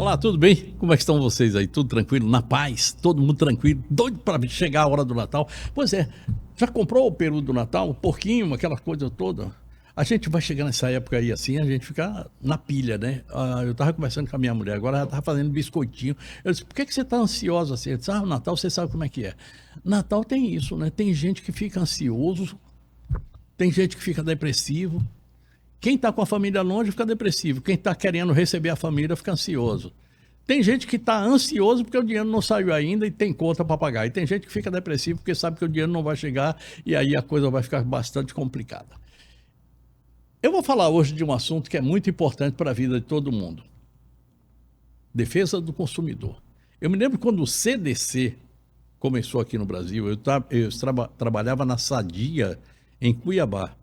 Olá, tudo bem? Como é que estão vocês aí? Tudo tranquilo? Na paz? Todo mundo tranquilo? Doido para chegar a hora do Natal? Pois é, já comprou o peru do Natal? O porquinho, aquela coisa toda? A gente vai chegar nessa época aí assim, a gente fica na pilha, né? Eu tava conversando com a minha mulher, agora ela tava fazendo biscoitinho. Eu disse, por que você tá ansiosa assim? Eu disse, o Natal você sabe como é que é. Natal tem isso, né? Tem gente que fica ansioso, tem gente que fica depressivo. Quem está com a família longe fica depressivo. Quem está querendo receber a família fica ansioso. Tem gente que está ansioso porque o dinheiro não saiu ainda e tem conta para pagar. E tem gente que fica depressivo porque sabe que o dinheiro não vai chegar e aí a coisa vai ficar bastante complicada. Eu vou falar hoje de um assunto que é muito importante para a vida de todo mundo. Defesa do consumidor. Eu me lembro quando o CDC começou aqui no Brasil, eu trabalhava na Sadia, em Cuiabá.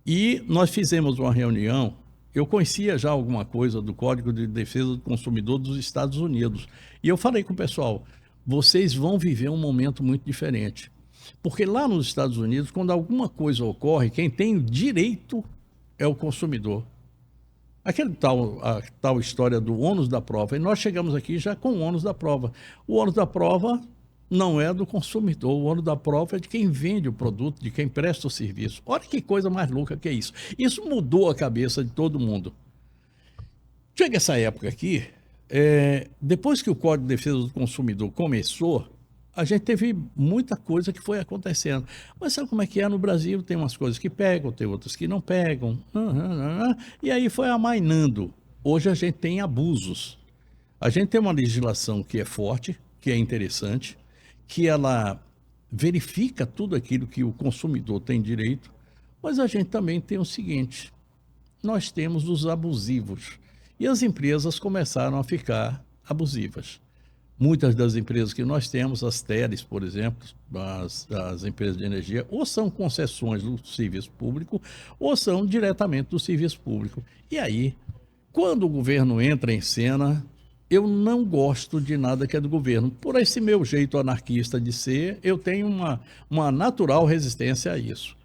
E nós fizemos uma reunião, eu conhecia já alguma coisa do Código de Defesa do Consumidor dos Estados Unidos. E eu falei com o pessoal, vocês vão viver um momento muito diferente. Porque lá nos Estados Unidos, quando alguma coisa ocorre, quem tem o direito é o consumidor. A tal história do ônus da prova. E nós chegamos aqui já com o ônus da prova. O ônus da prova não é do consumidor, o ônus da prova é de quem vende o produto, de quem presta o serviço. Olha que coisa mais louca que é isso. Isso mudou a cabeça de todo mundo. Chega essa época aqui, depois que o Código de Defesa do Consumidor começou, a gente teve muita coisa que foi acontecendo. Mas sabe como é que é no Brasil? Tem umas coisas que pegam, tem outras que não pegam. E aí foi amainando. Hoje a gente tem abusos. A gente tem uma legislação que é forte, que é interessante, que ela verifica tudo aquilo que o consumidor tem direito, mas a gente também tem o seguinte, nós temos os abusivos. E as empresas começaram a ficar abusivas. Muitas das empresas que nós temos, as teles, por exemplo, as empresas de energia, ou são concessões do serviço público, ou são diretamente do serviço público. E aí, quando o governo entra em cena, eu não gosto de nada que é do governo. Por esse meu jeito anarquista de ser, eu tenho uma natural resistência a isso.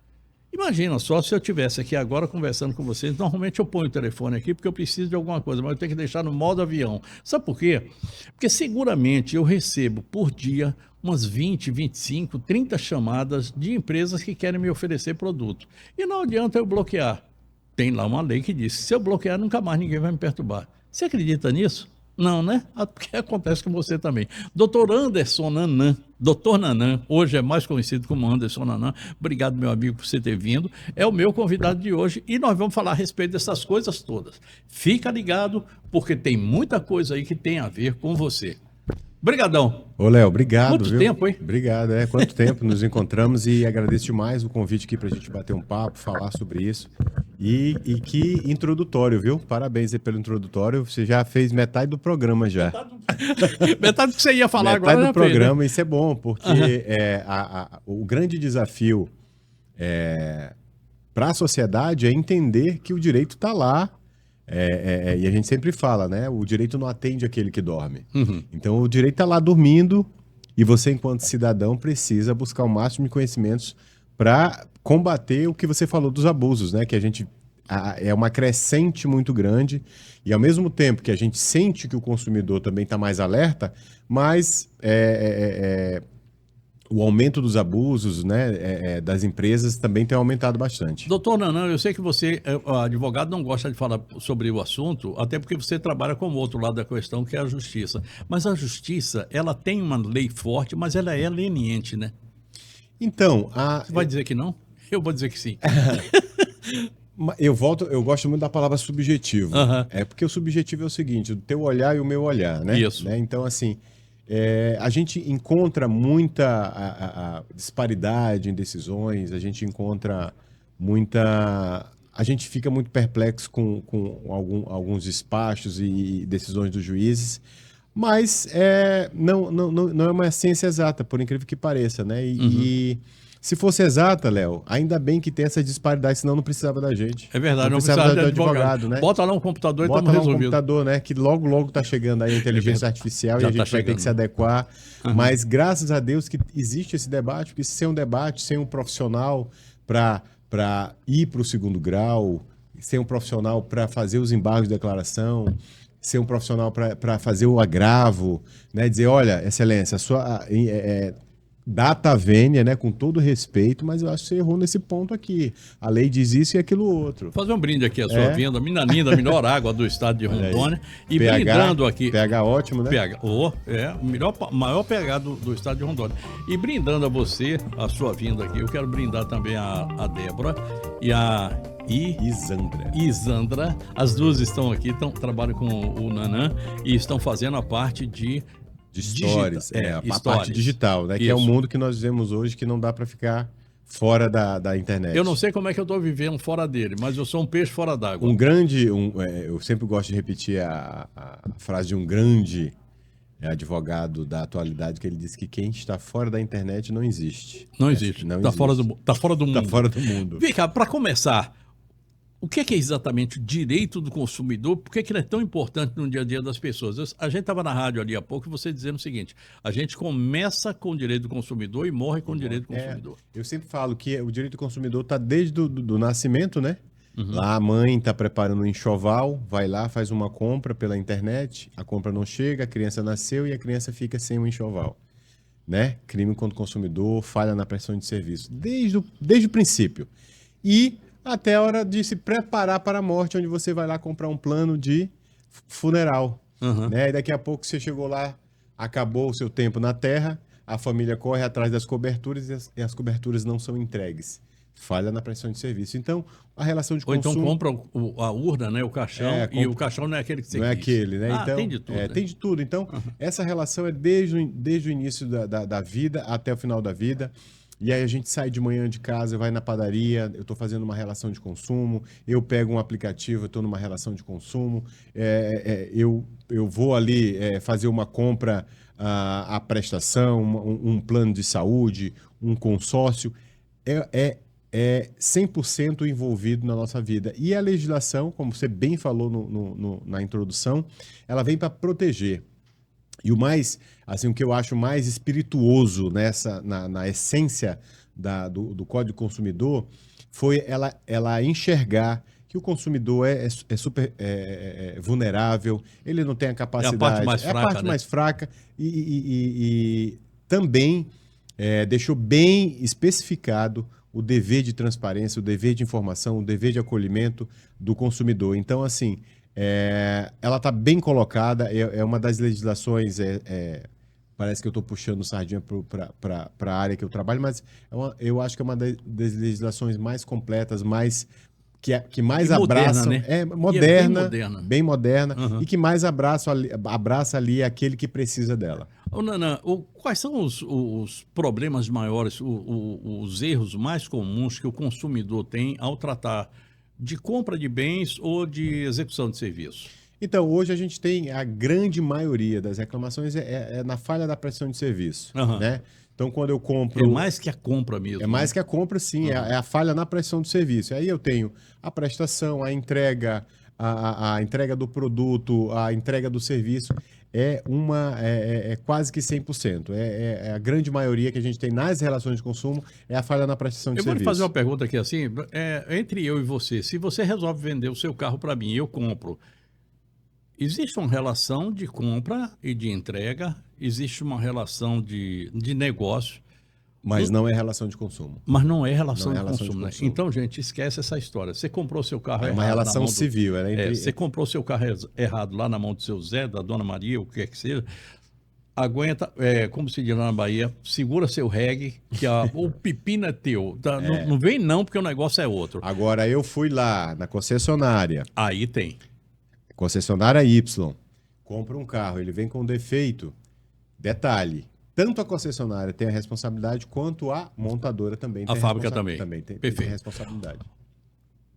Imagina só se eu estivesse aqui agora conversando com vocês. Normalmente eu ponho o telefone aqui porque eu preciso de alguma coisa, mas eu tenho que deixar no modo avião. Sabe por quê? Porque seguramente eu recebo por dia umas 20, 25, 30 chamadas de empresas que querem me oferecer produto. E não adianta eu bloquear. Tem lá uma lei que diz que se eu bloquear, nunca mais ninguém vai me perturbar. Você acredita nisso? Não, né? Porque acontece com você também. Doutor Anderson Nanan, doutor Nanan, hoje é mais conhecido como Anderson Nanan. Obrigado, meu amigo, por você ter vindo. É o meu convidado de hoje e nós vamos falar a respeito dessas coisas todas. Fica ligado, porque tem muita coisa aí que tem a ver com você. Obrigadão. Ô, Léo, obrigado. Quanto tempo, hein? Obrigado, quanto tempo nos encontramos e agradeço demais o convite aqui pra gente bater um papo, falar sobre isso. E que introdutório, viu? Parabéns aí pelo introdutório. Você já fez metade do programa já. Metade do que você ia falar metade agora. Metade do programa, né? Isso é bom, porque o grande desafio para a sociedade é entender que o direito está lá. E a gente sempre fala, né? O direito não atende aquele que dorme. Uhum. Então, o direito está lá dormindo e você, enquanto cidadão, precisa buscar o máximo de conhecimentos para combater o que você falou dos abusos, né? Que a gente é uma crescente muito grande e, ao mesmo tempo que a gente sente que o consumidor também está mais alerta, mas o aumento dos abusos, né, das empresas também tem aumentado bastante. Doutor Nanan, eu sei que você, advogado, não gosta de falar sobre o assunto, até porque você trabalha com o outro lado da questão, que é a justiça. Mas a justiça, ela tem uma lei forte, mas ela é leniente, né? Então, Você vai dizer que não? Eu vou dizer que sim. Eu gosto muito da palavra subjetivo. Uhum. Porque o subjetivo é o seguinte, o teu olhar e o meu olhar, né? Isso. Então, assim, a gente encontra muita disparidade em decisões, a gente encontra a gente fica muito perplexo com alguns despachos e decisões dos juízes, mas não é uma ciência exata, por incrível que pareça, né? E se fosse exata, Léo, ainda bem que tem essa disparidade, senão não precisava da gente. É verdade, não precisava de advogado, né? Bota lá um computador e estamos resolvido. Bota lá um computador, né? Que logo tá chegando aí a inteligência artificial e a gente vai ter que se adequar. Uhum. Mas graças a Deus que existe esse debate, porque sem um debate, sem um profissional para ir para o segundo grau, sem um profissional para fazer os embargos de declaração, ser um profissional para fazer o agravo, né? Dizer, olha, excelência, a sua data vênia, né? Com todo respeito, mas eu acho que você errou nesse ponto aqui. A lei diz isso e aquilo outro. Fazer um brinde aqui à sua vinda, mina linda, melhor água do estado de Rondônia. E pH, brindando aqui. pH ótimo, né? pH, o maior pH do estado de Rondônia. E brindando a você, a sua vinda aqui, eu quero brindar também a Débora e a Isandra. As duas estão aqui, trabalham com o Nanã e estão fazendo a parte de stories, a stories. parte digital, né? Isso. Que é o mundo que nós vivemos hoje, que não dá para ficar fora da internet. Eu não sei como é que eu estou vivendo fora dele, mas eu sou um peixe fora d'água. Eu sempre gosto de repetir a frase de um grande advogado da atualidade, que ele disse que quem está fora da internet não existe. Não existe. Está fora do mundo. Está fora do mundo. Vem cá, para começar, o que é exatamente o direito do consumidor? Por que ele é tão importante no dia a dia das pessoas? A gente estava na rádio ali há pouco e você dizendo o seguinte, a gente começa com o direito do consumidor e morre com o direito do consumidor. Eu sempre falo que o direito do consumidor está desde do nascimento, né? Uhum. Lá a mãe está preparando um enxoval, vai lá, faz uma compra pela internet, a compra não chega, a criança nasceu e a criança fica sem o enxoval. Né? Crime contra o consumidor, falha na prestação de serviço, desde o princípio. E até a hora de se preparar para a morte, onde você vai lá comprar um plano de funeral. Uhum. Né? E daqui a pouco você chegou lá, acabou o seu tempo na Terra, a família corre atrás das coberturas e as coberturas não são entregues. Falha na prestação de serviço. Então, a relação de consumo... Ou então compra a urna, né, o caixão, e o caixão não é aquele que você não quis. É aquele, né? Então, tem de tudo. Né? Tem de tudo. Então, essa relação é desde o início da vida até o final da vida. E aí a gente sai de manhã de casa, vai na padaria, eu estou fazendo uma relação de consumo, eu pego um aplicativo, eu estou numa relação de consumo, eu vou ali fazer uma compra, a prestação, um plano de saúde, um consórcio, é 100% envolvido na nossa vida. E a legislação, como você bem falou na introdução, ela vem para proteger. E o que eu acho mais espirituoso na essência do Código do Consumidor foi ela enxergar que o consumidor é super vulnerável, ele não tem a capacidade... É a parte mais fraca, a parte mais fraca e também deixou bem especificado o dever de transparência, o dever de informação, o dever de acolhimento do consumidor. Então, assim... ela está bem colocada, é uma das legislações, parece que eu estou puxando sardinha para a área que eu trabalho, mas eu acho que é uma das legislações mais completas, que mais abraça, né? Moderna, bem moderna, Uhum. E que mais abraça ali aquele que precisa dela. Ô, Nanã, quais são os problemas maiores, os erros mais comuns que o consumidor tem ao tratar de compra de bens ou de execução de serviço? Então, hoje a gente tem a grande maioria das reclamações na falha da prestação de serviço, né? Então, quando eu compro... É mais que a compra mesmo. É mais que a compra, sim. É a falha na prestação do serviço. Aí eu tenho a prestação, a entrega, a entrega do produto, a entrega do serviço. É quase que 100%. A grande maioria que a gente tem nas relações de consumo é a falha na prestação de serviço. Eu vou lhe fazer uma pergunta aqui assim, entre eu e você, se você resolve vender o seu carro para mim e eu compro, existe uma relação de compra e de entrega, existe uma relação de negócio. Mas não é relação de consumo. Mas não é relação de consumo, né? Então, gente, esquece essa história. Você comprou seu carro errado. É uma relação civil. Você comprou seu carro errado lá na mão do seu Zé, da Dona Maria, o que quer que seja. Aguenta, como se diz lá na Bahia, segura seu reggae, que o pepino é teu. Não vem não, porque o negócio é outro. Agora, eu fui lá na concessionária. Aí tem. Concessionária Y. Compra um carro, ele vem com defeito. Detalhe. Tanto a concessionária tem a responsabilidade, quanto a montadora também tem a fábrica também. Tem responsabilidade.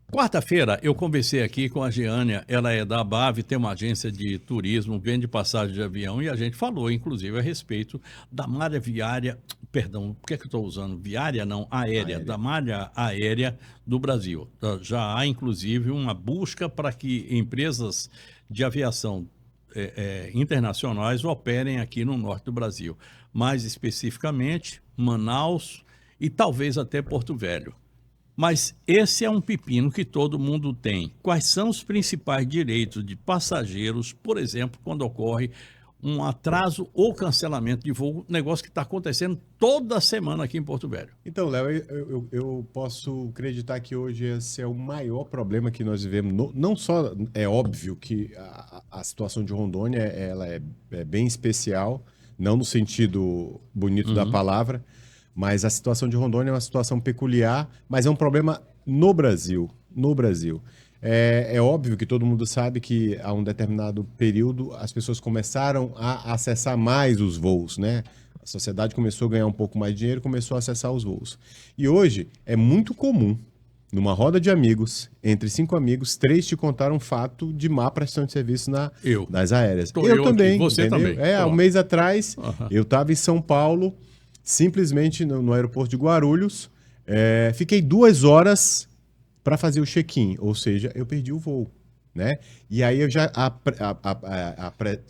Quarta-feira, eu conversei aqui com a Giânia, ela é da ABAV, tem uma agência de turismo, vende passagem de avião, e a gente falou, inclusive, a respeito da malha viária, perdão, por que eu estou usando? Viária não, aérea, da malha aérea do Brasil. Já há, inclusive, uma busca para que empresas de aviação internacionais operem aqui no norte do Brasil. Mais especificamente, Manaus e talvez até Porto Velho. Mas esse é um pepino que todo mundo tem. Quais são os principais direitos de passageiros, por exemplo, quando ocorre um atraso ou cancelamento de voo, negócio que está acontecendo toda semana aqui em Porto Velho? Então, Léo, eu posso acreditar que hoje esse é o maior problema que nós vivemos. Não só é óbvio que a situação de Rondônia ela é bem especial, não no sentido bonito da palavra, mas a situação de Rondônia é uma situação peculiar, mas é um problema no Brasil. No Brasil. É óbvio que todo mundo sabe que a um determinado período as pessoas começaram a acessar mais os voos, né? A sociedade começou a ganhar um pouco mais de dinheiro, começou a acessar os voos. E hoje é muito comum, numa roda de amigos, entre 5 amigos, 3 te contaram um fato de má prestação de serviço nas aéreas. Eu também. Aqui. Você entendeu? também. Há um mês atrás, Aham. eu estava em São Paulo, simplesmente no aeroporto de Guarulhos, fiquei 2 horas para fazer o check-in, ou seja, eu perdi o voo, né? E aí eu já,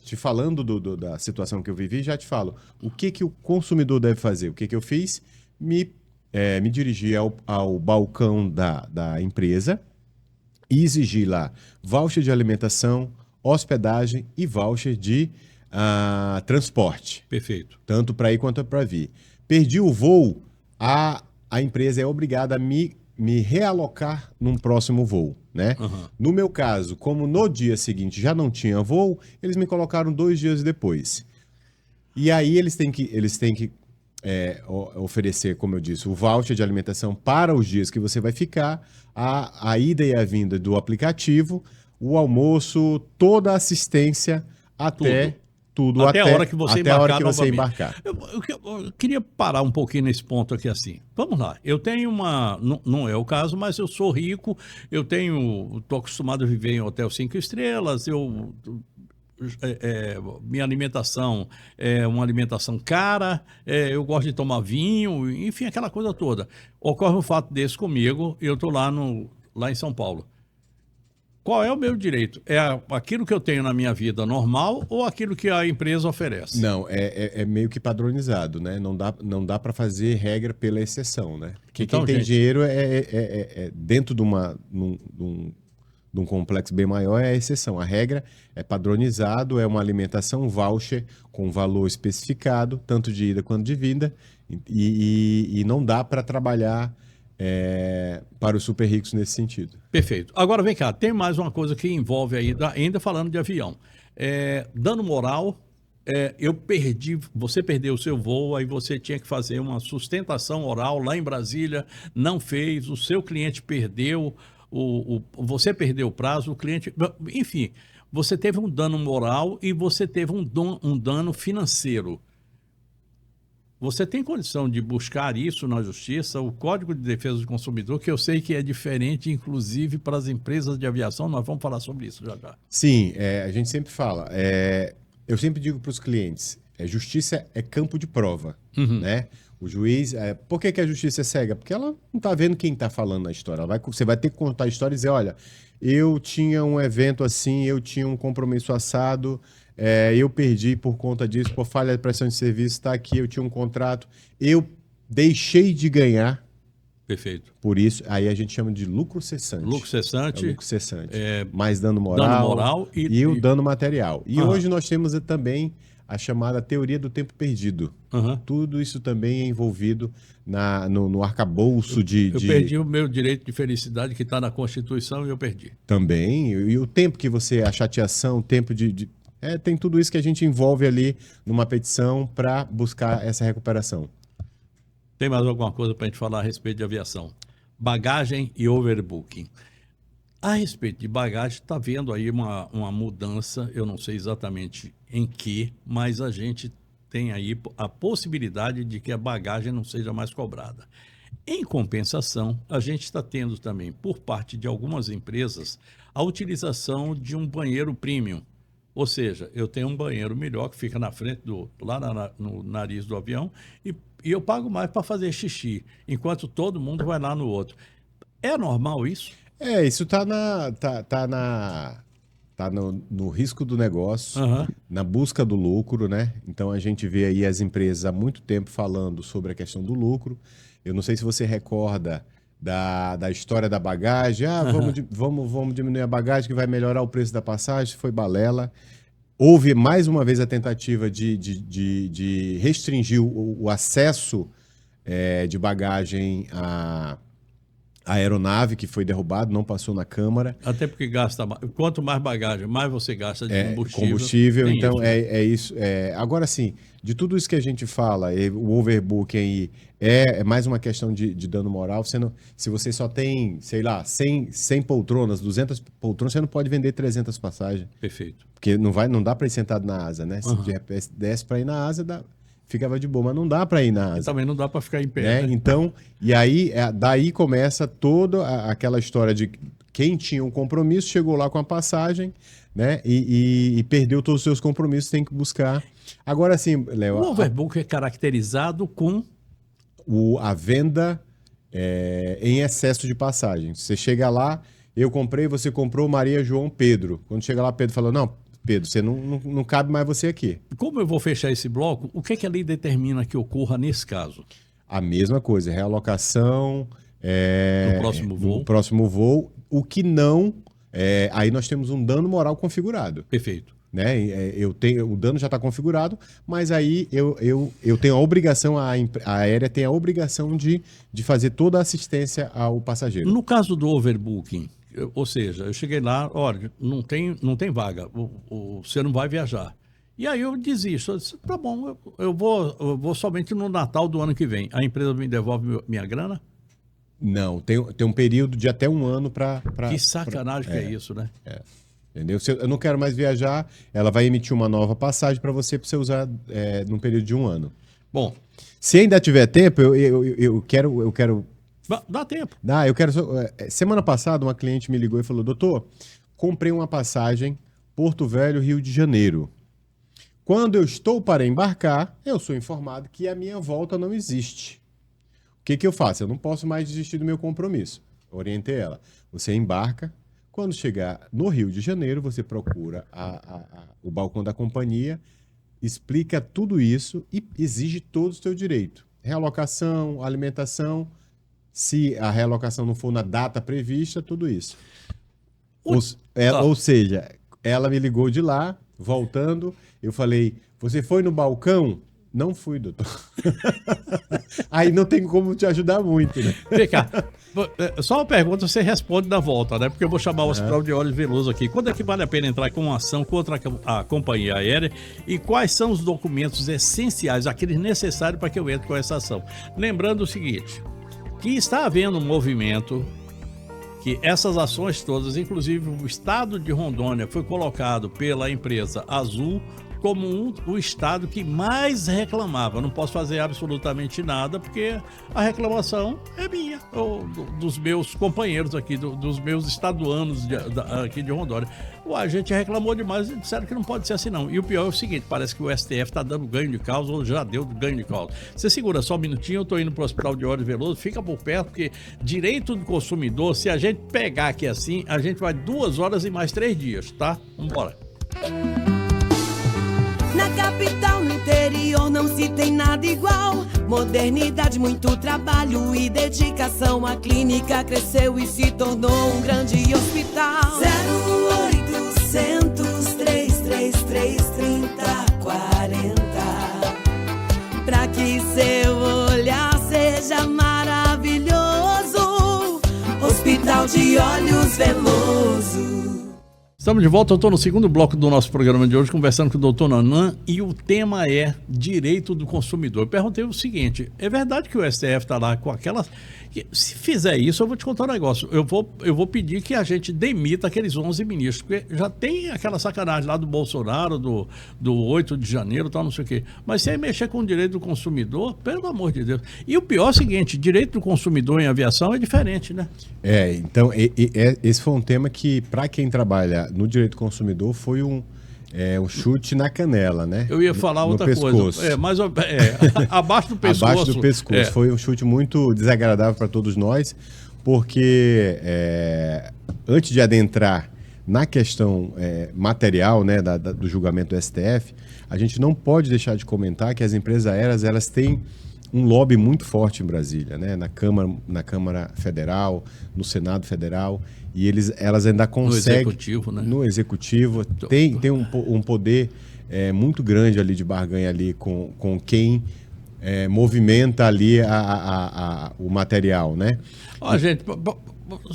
te falando da situação que eu vivi, já te falo, o que o consumidor deve fazer? O que eu fiz? Me dirigi ao balcão da empresa e exigi lá voucher de alimentação, hospedagem e voucher de transporte. Perfeito. Tanto para ir quanto para vir. Perdi o voo, a empresa é obrigada a me realocar num próximo voo, né? Uhum. No meu caso, como no dia seguinte já não tinha voo, eles me colocaram 2 dias depois. E aí eles têm que oferecer, como eu disse, o voucher de alimentação para os dias que você vai ficar, a ida e a vinda do aplicativo, o almoço, toda a assistência até a hora que você até embarcar a hora que você novamente. embarcar. Eu queria parar um pouquinho nesse ponto aqui assim. Vamos lá. Eu tenho não é o caso, mas eu sou rico, estou acostumado a viver em hotel 5 estrelas, minha alimentação é uma alimentação cara, eu gosto de tomar vinho, enfim, aquela coisa toda. Ocorre um fato desse comigo, eu estou lá em São Paulo. Qual é o meu direito? É aquilo que eu tenho na minha vida normal ou aquilo que a empresa oferece? Não, é meio que padronizado, né? Não dá para fazer regra pela exceção, né? Porque Então, quem tem gente, dinheiro dentro de um complexo bem maior é a exceção. A regra é padronizado, é uma alimentação voucher com valor especificado, tanto de ida quanto de vinda, e não dá para trabalhar para os super ricos nesse sentido. Perfeito. Agora vem cá, tem mais uma coisa que envolve aí, ainda falando de avião. Dano moral, você perdeu o seu voo, aí você tinha que fazer uma sustentação oral lá em Brasília, não fez, o seu cliente perdeu, você perdeu o prazo, o cliente... Enfim, você teve um dano moral e você teve um dano financeiro. Você tem condição de buscar isso na Justiça, o Código de Defesa do Consumidor, que eu sei que é diferente, inclusive, para as empresas de aviação. Nós vamos falar sobre isso já já. Sim, a gente sempre fala. Eu sempre digo para os clientes, justiça é campo de prova, né? O juiz... por que a justiça é cega? Porque ela não está vendo quem está falando na história. Você vai ter que contar a história e dizer, olha, eu tinha um evento assim, eu tinha um compromisso assado... eu perdi por conta disso, por falha de prestação de serviço, está aqui, eu tinha um contrato, eu deixei de ganhar. Perfeito. Por isso, aí a gente chama de lucro cessante. Lucro cessante. Lucro cessante. Mais dano moral. Dano moral e o dano material. E hoje nós temos também a chamada teoria do tempo perdido. Tudo isso também é envolvido no arcabouço Eu perdi o meu direito de felicidade que está na Constituição e eu perdi. Também. E o tempo que a chateação, o tempo tem tudo isso que a gente envolve ali numa petição para buscar essa recuperação. Tem mais alguma coisa para a gente falar a respeito de aviação? Bagagem e overbooking. A respeito de bagagem, está vendo aí uma mudança, eu não sei exatamente em que, mas a gente tem aí a possibilidade de que a bagagem não seja mais cobrada. Em compensação, a gente está tendo também, por parte de algumas empresas, a utilização de um banheiro premium. Ou seja, eu tenho um banheiro melhor que fica na frente, lá no nariz do avião, e eu pago mais para fazer xixi, enquanto todo mundo vai lá no outro. É normal isso? Isso tá no risco do negócio, na busca do lucro, né? Então a gente vê aí as empresas há muito tempo falando sobre a questão do lucro. Eu não sei se você recorda da história da bagagem. Vamos diminuir a bagagem que vai melhorar o preço da passagem. Foi balela. Houve mais uma vez a tentativa de restringir o acesso de bagagem à aeronave, que foi derrubado, não passou na Câmara. Até porque gasta mais. Quanto mais bagagem, mais você gasta de combustível. Então, isso. Agora, sim, de tudo isso que a gente fala, o overbooking aí é mais uma questão de dano moral. Se você só tem, sei lá, 100 poltronas, 200 poltronas, você não pode vender 300 passagens. Perfeito. Porque não dá para ir sentado na asa, né? Se de repente desce para ir na asa, ficava de boa, mas não dá para ir na asa. E também não dá para ficar em pé. Né? Então, e aí, daí começa toda aquela história de quem tinha um compromisso, chegou lá com a passagem, né? E perdeu todos os seus compromissos, tem que buscar. Agora sim, Léo. O overbook é caracterizado com a venda em excesso de passagem. Você chega lá, eu comprei, você comprou, Maria, João, Pedro. Quando chega lá, Pedro falou, não, Pedro, você não cabe mais você aqui. Como eu vou fechar esse bloco, o que a lei determina que ocorra nesse caso? A mesma coisa, realocação. No próximo voo. O que não, aí nós temos um dano moral configurado. Perfeito. Né? O dano já está configurado, mas aí eu tenho a obrigação, a aérea tem a obrigação de fazer toda a assistência ao passageiro. No caso do overbooking, ou seja, eu cheguei lá, olha, não tem vaga, você não vai viajar. E aí eu desisto, eu disse, tá bom, eu vou somente no Natal do ano que vem. A empresa me devolve minha grana? Não, tem um período de até um ano para... Que sacanagem que é isso, né? Entendeu? Se eu não quero mais viajar, ela vai emitir uma nova passagem para você usar num período de um ano. Bom, se ainda tiver tempo, eu quero... Dá tempo. Eu quero... Semana passada, uma cliente me ligou e falou, doutor, comprei uma passagem Porto Velho, Rio de Janeiro. Quando eu estou para embarcar, eu sou informado que a minha volta não existe. O que eu faço? Eu não posso mais desistir do meu compromisso. Orientei ela. Você embarca. Quando chegar no Rio de Janeiro, você procura o balcão da companhia, explica tudo isso e exige todo o seu direito. Realocação, alimentação, se a realocação não for na data prevista, tudo isso. Ou seja, ela me ligou de lá, voltando, eu falei, você foi no balcão? Não fui, doutor. Aí não tem como te ajudar muito, né? Vem cá, só uma pergunta, você responde na volta, né? Porque eu vou chamar o Hospital de Olhos Veloso aqui. Quando é que vale a pena entrar com uma ação contra a companhia aérea e quais são os documentos essenciais, aqueles necessários para que eu entre com essa ação? Lembrando o seguinte, que está havendo um movimento que essas ações todas, inclusive o estado de Rondônia foi colocado pela empresa Azul como o estado que mais reclamava. Eu não posso fazer absolutamente nada, porque a reclamação é minha, ou dos meus companheiros aqui, dos meus estaduanos aqui de Rondônia. A gente reclamou demais e disseram que não pode ser assim não. E o pior é o seguinte, parece que o STF está dando ganho de causa, ou já deu ganho de causa. Você segura só um minutinho, eu estou indo para o Hospital de Olhos Veloso, fica por perto, porque direito do consumidor, se a gente pegar aqui assim, a gente vai 2 horas e mais 3 dias, tá? Vambora. Na capital, no interior, não se tem nada igual. Modernidade, muito trabalho e dedicação. A clínica cresceu e se tornou um grande hospital. 0800 333 3040. Pra que seu olhar seja maravilhoso. Hospital de Olhos Veloso. Estamos de volta, eu estou no segundo bloco do nosso programa de hoje, conversando com o doutor Nanan, e o tema é direito do consumidor. Eu perguntei o seguinte, é verdade que o STF está lá com aquelas... Se fizer isso, eu vou te contar um negócio, eu vou pedir que a gente demita aqueles 11 ministros, porque já tem aquela sacanagem lá do Bolsonaro, do 8 de janeiro, tal, não sei o quê. Mas se aí mexer com o direito do consumidor, pelo amor de Deus. E o pior é o seguinte, direito do consumidor em aviação é diferente, né? Então, esse foi um tema que, para quem trabalha no direito do consumidor, foi um chute na canela, né? Eu ia falar outra pescoço. coisa. Mas abaixo do pescoço. Abaixo do pescoço. Foi um chute muito desagradável para todos nós, porque antes de adentrar na questão material, né, do julgamento do STF, a gente não pode deixar de comentar que as empresas aéreas elas têm um lobby muito forte em Brasília, né? Na Câmara Federal, no Senado Federal, e elas ainda conseguem... No Executivo, né? No Executivo. Tem um poder muito grande ali de barganha ali com quem movimenta ali o material, né? Ó, gente,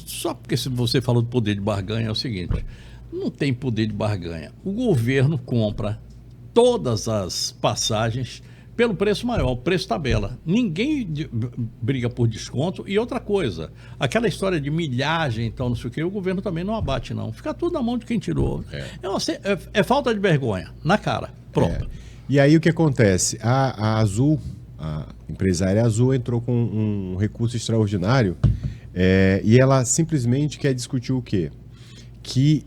só porque você falou do poder de barganha, é o seguinte, não tem poder de barganha. O governo compra todas as passagens pelo preço maior, preço tabela. Ninguém briga por desconto. E outra coisa, aquela história de milhagem, então, não sei o quê, o governo também não abate, não. Fica tudo na mão de quem tirou. É falta de vergonha, na cara. Pronto. E aí o que acontece? A Azul, a empresária Azul, entrou com um recurso extraordinário e ela simplesmente quer discutir o quê? Que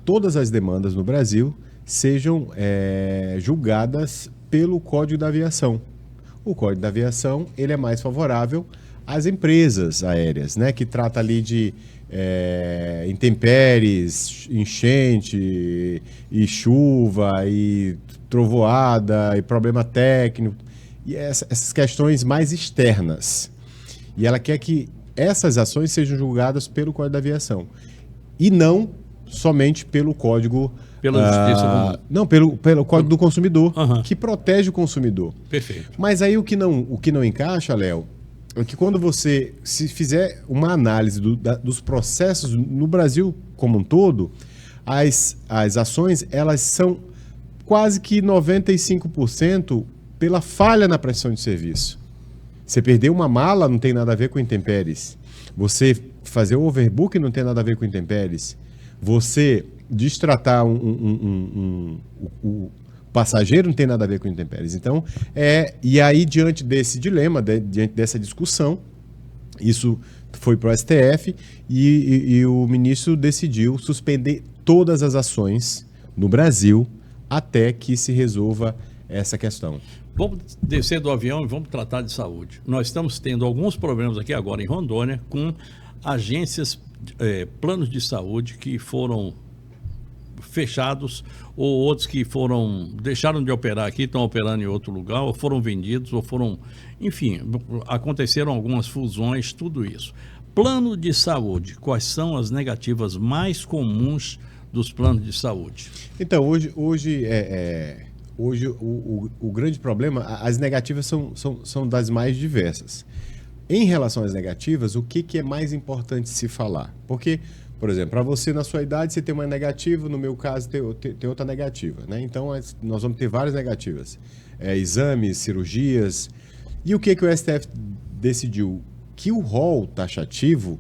todas as demandas no Brasil sejam julgadas pelo Código da Aviação. O Código da Aviação ele é mais favorável às empresas aéreas, né? Que trata ali de intempéries, enchente, e chuva, e trovoada, e problema técnico, e essas questões mais externas. E ela quer que essas ações sejam julgadas pelo Código da Aviação e não somente pelo Código... Pela Justiça Não, pelo Código do Consumidor, Uhum. que protege o consumidor. Perfeito. Mas aí o que não encaixa, Léo, é que quando você se fizer uma análise dos processos no Brasil como um todo, as ações elas são quase que 95% pela falha na prestação de serviço. Você perder uma mala não tem nada a ver com intempéries. Você fazer o overbook não tem nada a ver com intempéries. Você destratar o passageiro não tem nada a ver com intempéries. Então, e aí, diante desse dilema, diante dessa discussão, isso foi para o STF e o ministro decidiu suspender todas as ações no Brasil até que se resolva essa questão. Vamos descer do avião e vamos tratar de saúde. Nós estamos tendo alguns problemas aqui agora em Rondônia com agências, planos de saúde que foram fechados, ou outros que deixaram de operar aqui, estão operando em outro lugar, ou foram vendidos, ou foram... Enfim, aconteceram algumas fusões, tudo isso. Plano de saúde, quais são as negativas mais comuns dos planos de saúde? Então, hoje o grande problema, as negativas são das mais diversas. Em relação às negativas, o que é mais importante se falar? Porque, por exemplo, para você, na sua idade, você tem uma negativa, no meu caso, tem outra negativa, né? Então, nós vamos ter várias negativas. Exames, cirurgias. E o que o STF decidiu? Que o rol taxativo,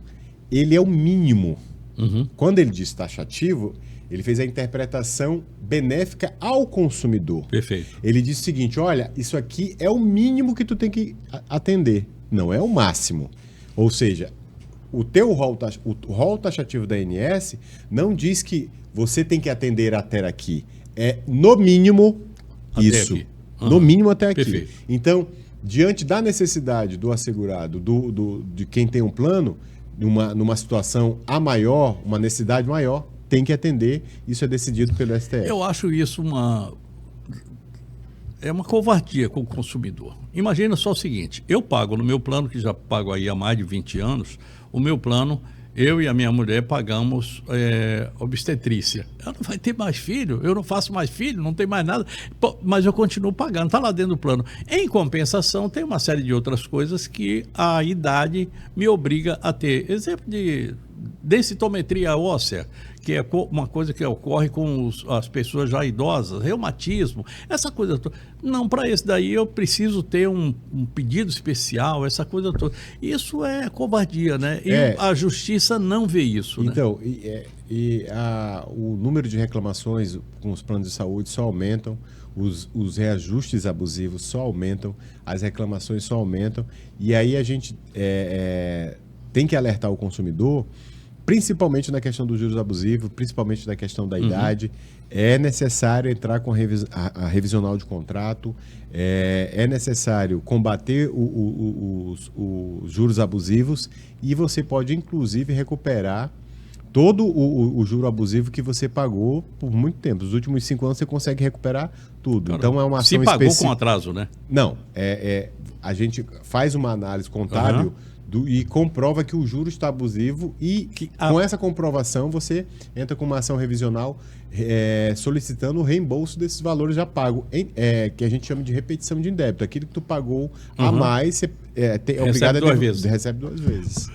ele é o mínimo. Uhum. Quando ele diz taxativo, ele fez a interpretação benéfica ao consumidor. Perfeito. Ele disse o seguinte, olha, isso aqui é o mínimo que tu tem que atender, não é o máximo. Ou seja, o rol taxativo da ANS não diz que você tem que atender até aqui. É no mínimo até isso. Aqui. Uhum. No mínimo até aqui. Perfeito. Então, diante da necessidade do assegurado, de quem tem um plano, numa situação maior, uma necessidade maior, tem que atender, isso é decidido pelo STF. Eu acho isso uma covardia com o consumidor. Imagina só o seguinte, eu pago no meu plano, que já pago aí há mais de 20 anos, o meu plano, eu e a minha mulher pagamos obstetrícia. Ela não vai ter mais filho, eu não faço mais filho, não tem mais nada, mas eu continuo pagando, está lá dentro do plano. Em compensação, tem uma série de outras coisas que a idade me obriga a ter. Exemplo de densitometria óssea, que é uma coisa que ocorre com as pessoas já idosas, reumatismo, essa coisa toda. Não, para esse daí eu preciso ter um pedido especial, essa coisa toda. Isso é covardia, né? E a justiça não vê isso, né? Então, o número de reclamações com os planos de saúde só aumentam, os reajustes abusivos só aumentam, as reclamações só aumentam, e aí a gente tem que alertar o consumidor, principalmente na questão dos juros abusivos, principalmente na questão da idade. É necessário entrar com a revisional de contrato, é necessário combater os juros abusivos, e você pode, inclusive, recuperar todo o juro abusivo que você pagou por muito tempo. Nos últimos 5 anos você consegue recuperar tudo. Cara, então é uma ação se pagou específica. com atraso, né? Não, a gente faz uma análise contábil e comprova que o juro está abusivo e com essa comprovação você entra com uma ação revisional solicitando o reembolso desses valores já pagos, que a gente chama de repetição de débito. Aquilo que tu pagou a mais, você é obrigado recebe 2 vezes.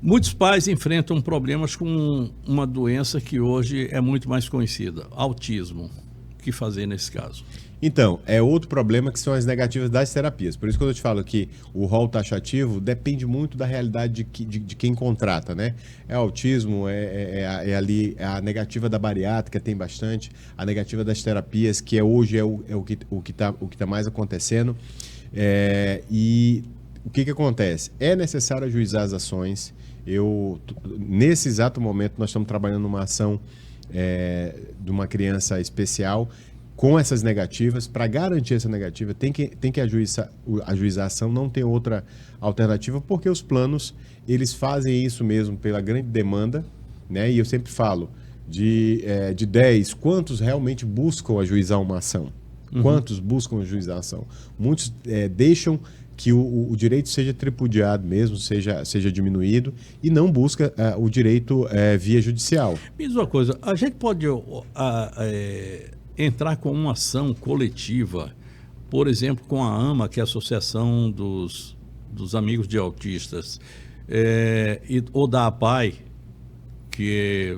Muitos pais enfrentam problemas com uma doença que hoje é muito mais conhecida, autismo. O que fazer nesse caso? Então, é outro problema que são as negativas das terapias. Por isso que eu te falo que o rol taxativo depende muito da realidade de quem contrata, né? É autismo, ali a negativa da bariátrica, tem bastante, a negativa das terapias, que hoje é o que tá mais acontecendo. E o que acontece? É necessário ajuizar as ações. Nesse exato momento, nós estamos trabalhando numa ação de uma criança especial com essas negativas. Para garantir essa negativa, tem que ajuizar a ação, não tem outra alternativa, porque os planos, eles fazem isso mesmo pela grande demanda, né? E eu sempre falo, de 10, quantos realmente buscam ajuizar uma ação? Quantos buscam ajuizar a ação? Muitos deixam que o direito seja tripudiado mesmo, seja diminuído, e não busca o direito via judicial. Me diz uma coisa, a gente pode entrar com uma ação coletiva, por exemplo, com a AMA, que é a Associação dos Amigos de Autistas, ou da APAI, que é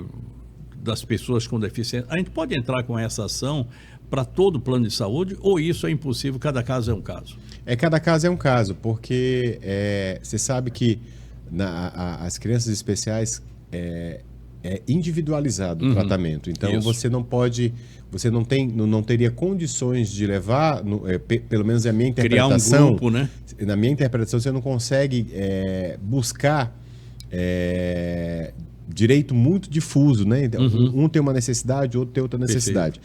das pessoas com deficiência. A gente pode entrar com essa ação para todo o plano de saúde, ou isso é impossível, cada caso é um caso? Cada caso é um caso, porque você sabe que as crianças especiais é individualizado o tratamento. Então você não pode, você não teria condições de levar, pelo menos é a minha interpretação. Criar um grupo, né? Na minha interpretação, você não consegue buscar direito muito difuso, né? Então, um tem uma necessidade, outro tem outra necessidade.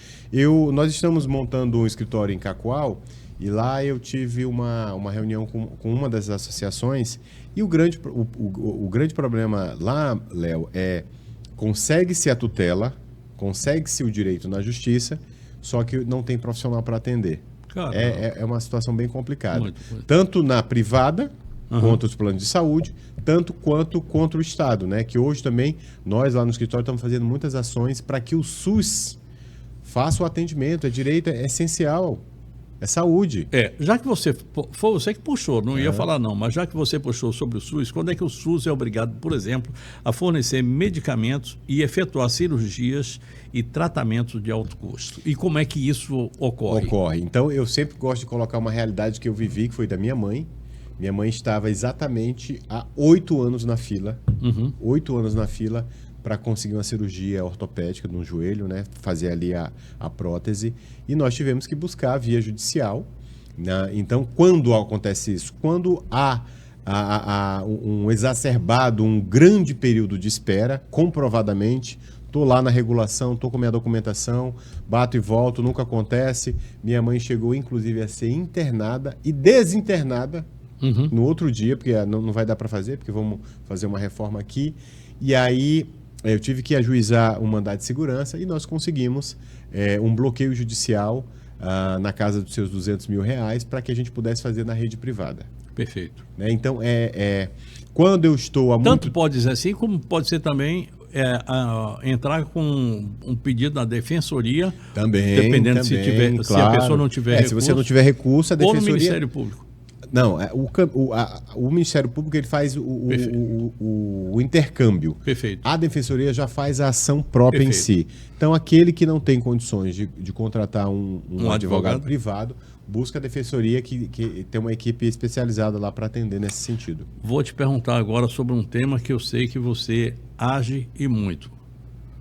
Nós estamos montando um escritório em Cacoal, e lá eu tive uma reunião com uma das associações, e o grande problema lá, Léo, consegue-se a tutela, consegue-se o direito na justiça, só que não tem profissional para atender. É uma situação bem complicada. Muito. Tanto na privada, contra os planos de saúde, tanto quanto contra o Estado, né? Que hoje também, nós lá no escritório estamos fazendo muitas ações para que o SUS faça o atendimento. Direito, é essencial. É saúde. Já que foi você que puxou, não ia falar não, mas já que você puxou sobre o SUS, quando é que o SUS é obrigado, por exemplo, a fornecer medicamentos e efetuar cirurgias e tratamentos de alto custo? E como é que isso ocorre? Então, eu sempre gosto de colocar uma realidade que eu vivi, que foi da minha mãe. Minha mãe estava exatamente há 8 anos na fila, 8 anos na fila, para conseguir uma cirurgia ortopédica no joelho, né? Fazer ali a prótese, e nós tivemos que buscar a via judicial, né? Então, quando acontece isso? Quando há um exacerbado, um grande período de espera, comprovadamente, estou lá na regulação, estou com minha documentação, bato e volto, nunca acontece. Minha mãe chegou, inclusive, a ser internada e desinternada no outro dia, porque não vai dar para fazer, porque vamos fazer uma reforma aqui. E aí eu tive que ajuizar um mandado de segurança e nós conseguimos um bloqueio judicial na casa dos seus R$200 mil para que a gente pudesse fazer na rede privada. Perfeito. Né? Então, quando eu estou Tanto pode ser assim, como pode ser também entrar com um pedido na defensoria, dependendo se a pessoa não tiver recurso. Se você não tiver recurso, a defensoria... Ou no Ministério Público. Não, o Ministério Público ele faz o intercâmbio. Perfeito. A Defensoria já faz a ação própria em si. Então, aquele que não tem condições de contratar um advogado privado, busca a Defensoria que tem uma equipe especializada lá para atender nesse sentido. Vou te perguntar agora sobre um tema que eu sei que você age e muito.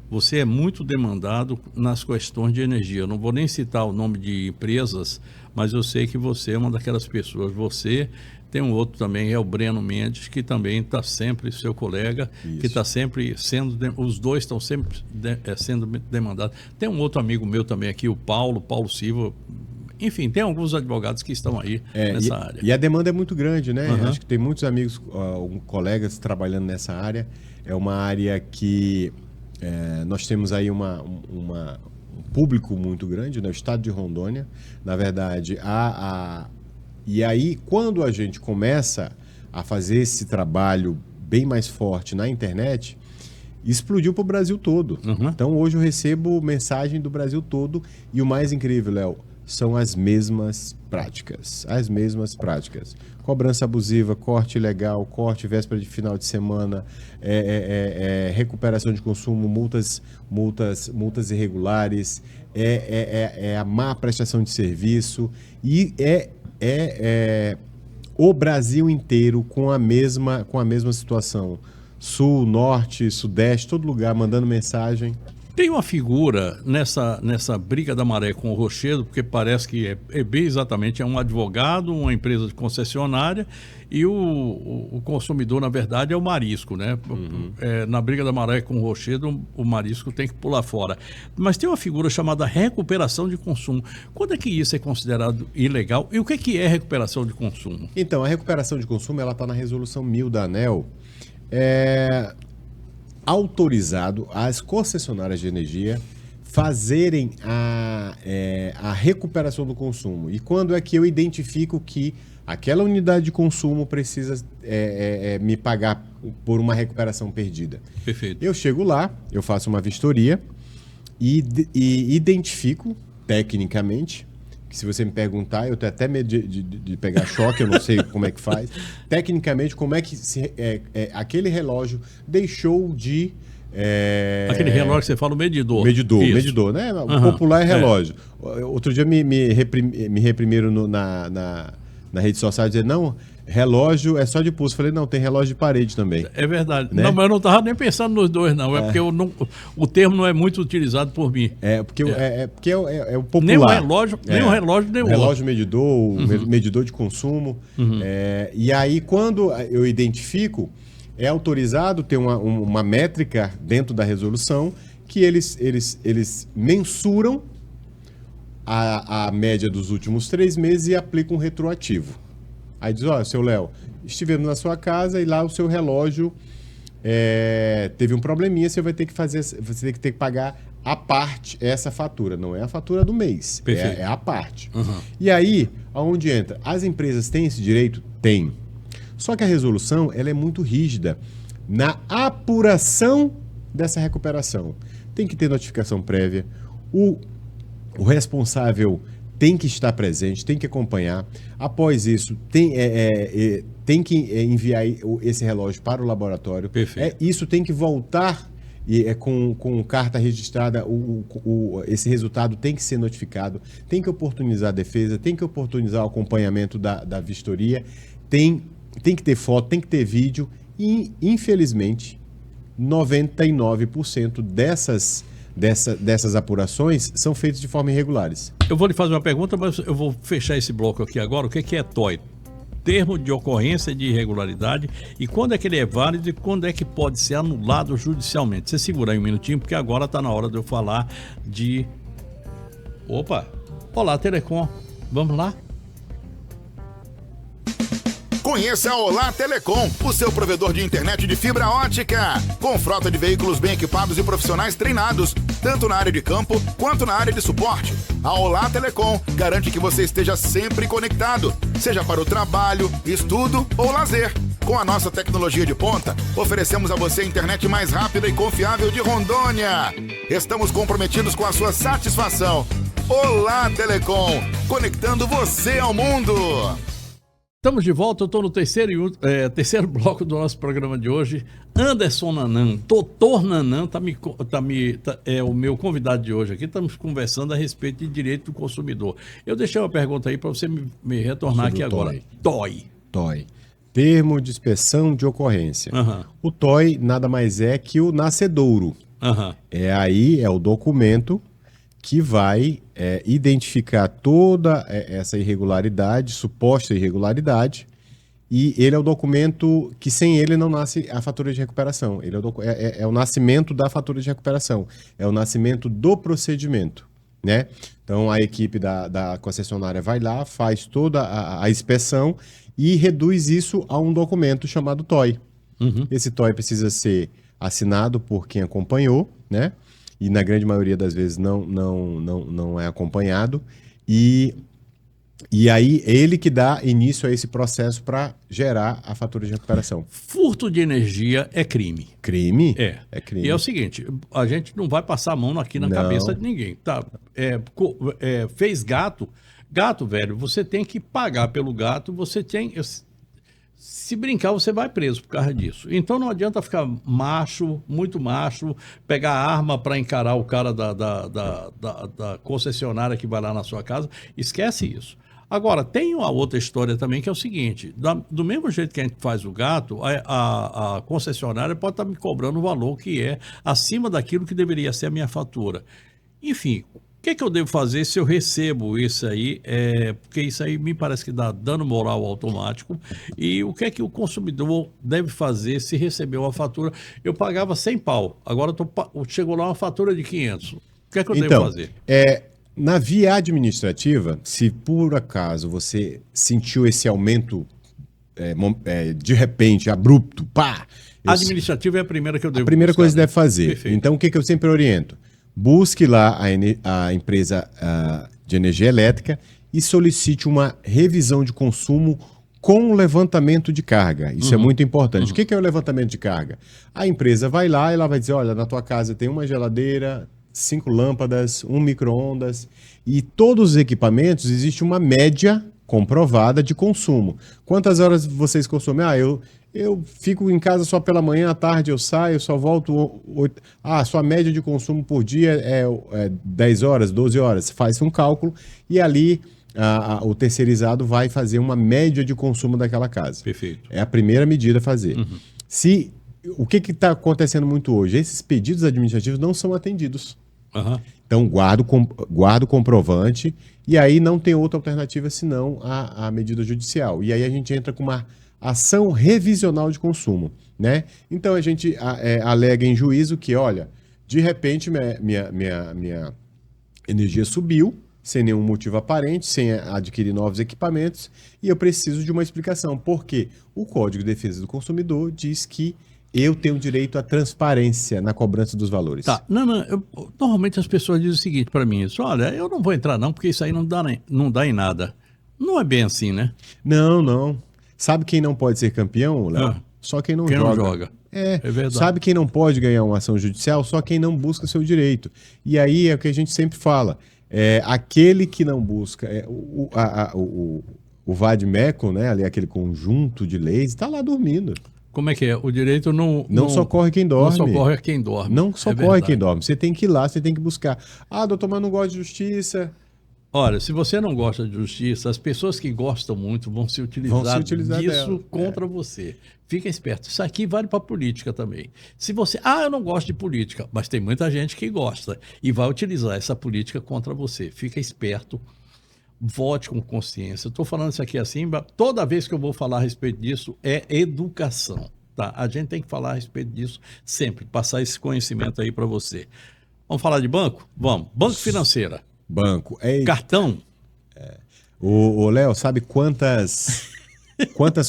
Você é muito demandado nas questões de energia. Eu não vou nem citar o nome de empresas, mas eu sei que você é uma daquelas pessoas. Você tem um outro também, é o Breno Mendes, que também está sempre, seu colega, que está sempre sendo... Os dois estão sempre sendo demandados. Tem um outro amigo meu também aqui, o Paulo Silva. Enfim, tem alguns advogados que estão aí nessa área. E a demanda é muito grande, né? Acho que tem muitos amigos, colegas trabalhando nessa área. É uma área que Nós temos aí um público muito grande, né? O estado de Rondônia, na verdade, e aí quando a gente começa a fazer esse trabalho bem mais forte na internet, explodiu para o Brasil todo. Então hoje eu recebo mensagem do Brasil todo e o mais incrível, Léo, são as mesmas práticas. As mesmas práticas. Cobrança abusiva, corte ilegal, corte véspera de final de semana, recuperação de consumo, multas irregulares, a má prestação de serviço e o Brasil inteiro com a mesma situação. Sul, norte, sudeste, todo lugar mandando mensagem. Tem uma figura nessa briga da Maré com o Rochedo, porque parece que é bem exatamente, é um advogado, uma empresa de concessionária e o consumidor, na verdade, é o marisco, né? Na briga da Maré com o Rochedo, o marisco tem que pular fora. Mas tem uma figura chamada recuperação de consumo. Quando é que isso é considerado ilegal? E o que é recuperação de consumo? Então, a recuperação de consumo, ela está na resolução 1000 da ANEEL, autorizado as concessionárias de energia fazerem a recuperação do consumo. E quando é que eu identifico que aquela unidade de consumo precisa me pagar por uma recuperação perdida? Perfeito. Eu chego lá, eu faço uma vistoria e identifico tecnicamente, que se você me perguntar, eu tenho até medo de pegar choque, eu não sei como é que faz. Tecnicamente, como é que aquele relógio deixou de... Aquele relógio que você fala, o medidor. Medidor, né? O popular é relógio. Outro dia me reprimiram na rede social dizendo, não, relógio é só de pulso. Falei, não, tem relógio de parede também. É verdade. Né? Não, mas eu não estava nem pensando nos dois, não. É porque o termo não é muito utilizado por mim. Porque é o popular. Nem o relógio, nem o relógio, nem o relógio medidor, o medidor de consumo. E aí, quando eu identifico, é autorizado ter uma métrica dentro da resolução que eles mensuram a média dos últimos 3 meses e aplicam um retroativo. Aí diz, seu Léo, estivemos na sua casa e lá o seu relógio teve um probleminha, você vai ter que ter que pagar a parte, essa fatura. Não é a fatura do mês, é a parte. E aí, aonde entra? As empresas têm esse direito? Tem. Só que a resolução, ela é muito rígida na apuração dessa recuperação. Tem que ter notificação prévia, o responsável tem que estar presente, tem que acompanhar. Após isso, tem que enviar esse relógio para o laboratório. Perfeito. Isso tem que voltar com carta registrada, esse resultado tem que ser notificado, tem que oportunizar a defesa, tem que oportunizar o acompanhamento da vistoria, tem que ter foto, tem que ter vídeo e, infelizmente, 99% dessas apurações são feitas de forma irregulares. Eu vou lhe fazer uma pergunta, mas eu vou fechar esse bloco aqui agora. O que é TOI? Termo de ocorrência de irregularidade, e quando é que ele é válido e quando é que pode ser anulado judicialmente. Você segura aí um minutinho, porque agora está na hora de eu falar de... Olá, Telecom. Vamos lá? Conheça a Olá Telecom, o seu provedor de internet de fibra ótica, com frota de veículos bem equipados e profissionais treinados, tanto na área de campo quanto na área de suporte. A Olá Telecom garante que você esteja sempre conectado, seja para o trabalho, estudo ou lazer. Com a nossa tecnologia de ponta, oferecemos a você a internet mais rápida e confiável de Rondônia. Estamos comprometidos com a sua satisfação. Olá Telecom, conectando você ao mundo. Estamos de volta, eu estou no terceiro bloco do nosso programa de hoje. Anderson Nanan, doutor Nanan, é o meu convidado de hoje aqui. Estamos conversando a respeito de direito do consumidor. Eu deixei uma pergunta aí para você me retornar sobre aqui agora. TOI. Termo de inspeção de ocorrência. O TOI nada mais é que o nascedouro. É o documento que vai identificar toda essa irregularidade, suposta irregularidade, e ele é o documento que sem ele não nasce a fatura de recuperação. Ele é o nascimento da fatura de recuperação, é o nascimento do procedimento, né? Então a equipe da concessionária vai lá, faz toda a inspeção e reduz isso a um documento chamado TOI. Esse TOI precisa ser assinado por quem acompanhou, né? E na grande maioria das vezes não é acompanhado. E aí, ele que dá início a esse processo para gerar a fatura de recuperação. Furto de energia é crime. Crime? É. É crime. E é o seguinte, a gente não vai passar a mão aqui na Não. cabeça de ninguém. Tá? Fez gato, velho, você tem que pagar pelo gato, você tem... Se brincar, você vai preso por causa disso. Então não adianta ficar macho, muito macho, pegar arma para encarar o cara da concessionária que vai lá na sua casa. Esquece isso. Agora, tem uma outra história também que é o seguinte: do mesmo jeito que a gente faz o gato, a concessionária pode estar me cobrando um valor que é acima daquilo que deveria ser a minha fatura. Enfim, o que eu devo fazer se eu recebo isso aí? Porque isso aí me parece que dá dano moral automático. E o que o consumidor deve fazer se receber uma fatura? Eu pagava 100 pau, agora chegou lá uma fatura de 500. O que eu devo fazer? Na via administrativa, se por acaso você sentiu esse aumento de repente, abrupto, pá! Administrativa é a primeira que eu devo A primeira buscar, coisa que né? deve fazer. Perfeito. Então, o que eu sempre oriento? Busque lá a empresa de energia elétrica e solicite uma revisão de consumo com levantamento de carga. Isso é muito importante. O que é o levantamento de carga? A empresa vai lá e ela vai dizer, olha, na tua casa tem uma geladeira, 5 lâmpadas, um micro-ondas e todos os equipamentos existe uma média comprovada de consumo. Quantas horas vocês consomem? Eu fico em casa só pela manhã, à tarde eu saio, só volto 8... sua média de consumo por dia é 10 horas, 12 horas. Faz um cálculo e ali o terceirizado vai fazer uma média de consumo daquela casa. Perfeito. É a primeira medida a fazer. O que está acontecendo muito hoje? Esses pedidos administrativos não são atendidos. Então, guarda o comprovante e aí não tem outra alternativa senão a medida judicial. E aí a gente entra com uma ação revisional de consumo, né? Então a gente alega em juízo que, olha, de repente minha energia subiu, sem nenhum motivo aparente, sem adquirir novos equipamentos, e eu preciso de uma explicação. Porque o Código de Defesa do Consumidor diz que eu tenho direito à transparência na cobrança dos valores. Tá. Normalmente as pessoas dizem o seguinte para mim, olha, eu não vou entrar não, porque isso aí não dá em nada. Não é bem assim, né? Não. Sabe quem não pode ser campeão, Léo? Só quem não joga. É verdade. Sabe quem não pode ganhar uma ação judicial? Só quem não busca seu direito. E aí é o que a gente sempre fala. Aquele que não busca... o vade-mecum, né? Ali, aquele conjunto de leis, está lá dormindo. Como é que é? O direito não socorre quem dorme. Não socorre quem dorme. Não socorre quem dorme. Você tem que ir lá, você tem que buscar. Doutor, mas não gosto de justiça. Olha, se você não gosta de justiça, as pessoas que gostam muito vão se utilizar disso dela. Contra você. Fica esperto. Isso aqui vale para política também. Se você... eu não gosto de política, mas tem muita gente que gosta e vai utilizar essa política contra você. Fica esperto. Vote com consciência. Estou falando isso aqui assim, toda vez que eu vou falar a respeito disso, é educação. Tá? A gente tem que falar a respeito disso sempre, passar esse conhecimento aí para você. Vamos falar de banco? Vamos. Banco Financeira. Banco. Cartão. Ô, Léo, sabe quantas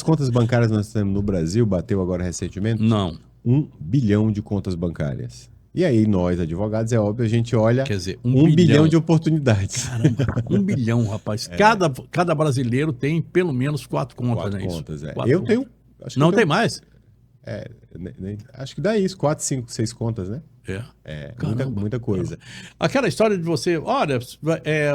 contas bancárias nós temos no Brasil? Bateu agora recentemente? Não. 1 bilhão de contas bancárias. E aí nós, advogados, é óbvio, a gente olha... Quer dizer, 1 bilhão de oportunidades. Caramba, 1 bilhão, rapaz. Cada brasileiro tem pelo menos 4 contas, 4 né? contas, isso? 4 eu tenho... Não tem mais? Acho que dá isso, 4, 5, 6 contas, né? Muita coisa. Aquela história de você, olha,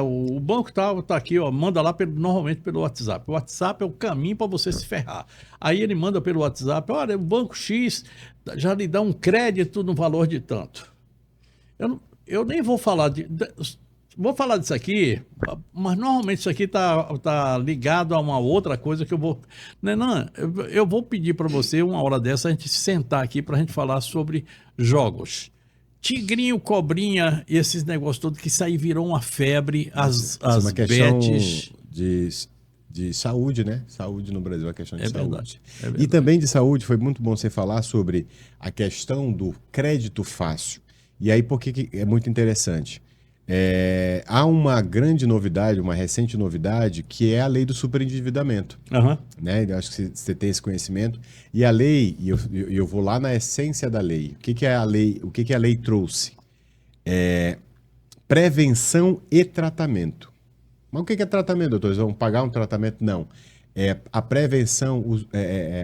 o banco tá aqui, ó, manda lá normalmente pelo WhatsApp. O WhatsApp é o caminho para você se ferrar. Aí ele manda pelo WhatsApp, olha, o banco X já lhe dá um crédito no valor de tanto. Eu nem vou falar vou falar disso aqui, mas normalmente isso aqui tá ligado a uma outra coisa que eu vou... eu vou pedir para você, uma hora dessa, a gente sentar aqui para a gente falar sobre jogos. Tigrinho, cobrinha e esses negócios todos, que isso aí virou uma febre, as uma questão bets... de saúde, né? Saúde no Brasil é uma questão de saúde. Verdade. E também de saúde, foi muito bom você falar sobre a questão do crédito fácil. E aí, por que é muito interessante? há uma grande novidade, uma recente novidade, que é a lei do superendividamento. Né? Eu acho que você tem esse conhecimento. E a lei, e eu vou lá na essência da lei. O que é a lei? O que a lei trouxe? Prevenção e tratamento. Mas o que é tratamento, doutor? Eles vão pagar um tratamento? Não. A prevenção,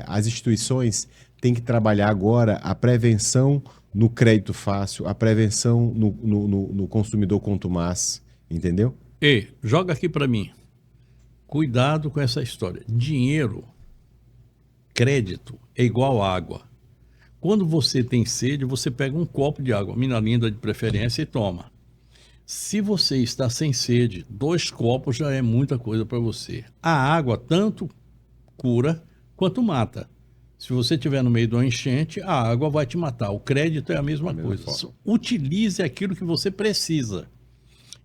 as instituições têm que trabalhar agora a prevenção no crédito fácil, a prevenção no consumidor contumaz, entendeu? Ei, joga aqui para mim. Cuidado com essa história. Dinheiro, crédito, é igual água. Quando você tem sede, você pega um copo de água, mineral de preferência, e toma. Se você está sem sede, 2 copos já é muita coisa para você. A água tanto cura quanto mata. Se você estiver no meio de uma enchente, a água vai te matar. O crédito é a mesma coisa. Utilize aquilo que você precisa.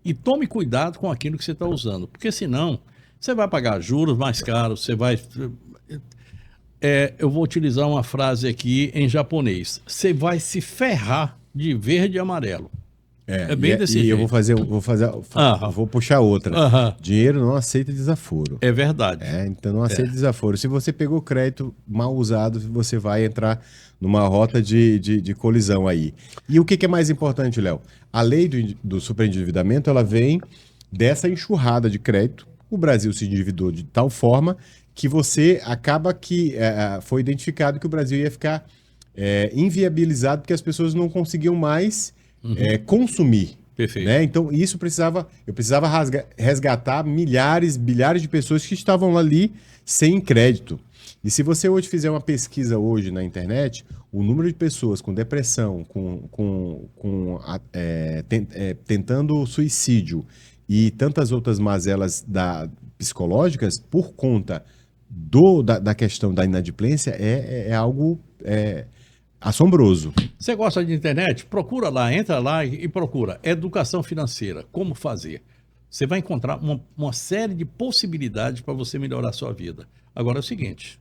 E tome cuidado com aquilo que você está usando. Porque senão, você vai pagar juros mais caros, você vai... eu vou utilizar uma frase aqui em japonês. Você vai se ferrar de verde e amarelo. É bem desse jeito. E eu vou puxar outra. Dinheiro não aceita desaforo. É verdade. Então não aceita desaforo. Se você pegou crédito mal usado, você vai entrar numa rota de colisão aí. E o que é mais importante, Léo? A lei do superendividamento, ela vem dessa enxurrada de crédito. O Brasil se endividou de tal forma que você acaba que foi identificado que o Brasil ia ficar inviabilizado porque as pessoas não conseguiam mais consumir. Perfeito. Né? Então, eu precisava resgatar milhares, bilhares de pessoas que estavam ali sem crédito. E se você hoje fizer uma pesquisa hoje na internet, o número de pessoas com depressão, tentando suicídio e tantas outras mazelas psicológicas por conta da questão da inadimplência é algo assombroso. Você gosta de internet? Procura lá, entra lá e procura educação financeira, como fazer. Você vai encontrar uma série de possibilidades para você melhorar a sua vida. Agora é o seguinte,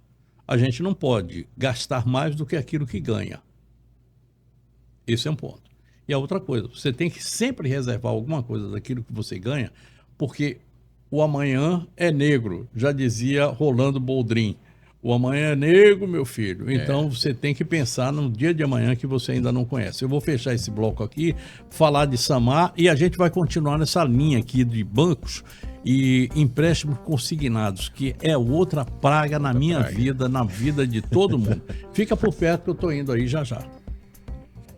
a gente não pode gastar mais do que aquilo que ganha. Esse é um ponto. E a outra coisa, você tem que sempre reservar alguma coisa daquilo que você ganha, porque o amanhã é negro, já dizia Rolando Boldrin. O amanhã é negro, meu filho. Então, você tem que pensar no dia de amanhã que você ainda não conhece. Eu vou fechar esse bloco aqui, falar de Samar, e a gente vai continuar nessa linha aqui de bancos e empréstimos consignados, que é outra praga na minha vida, na vida de todo mundo. Fica por perto que eu estou indo aí já já.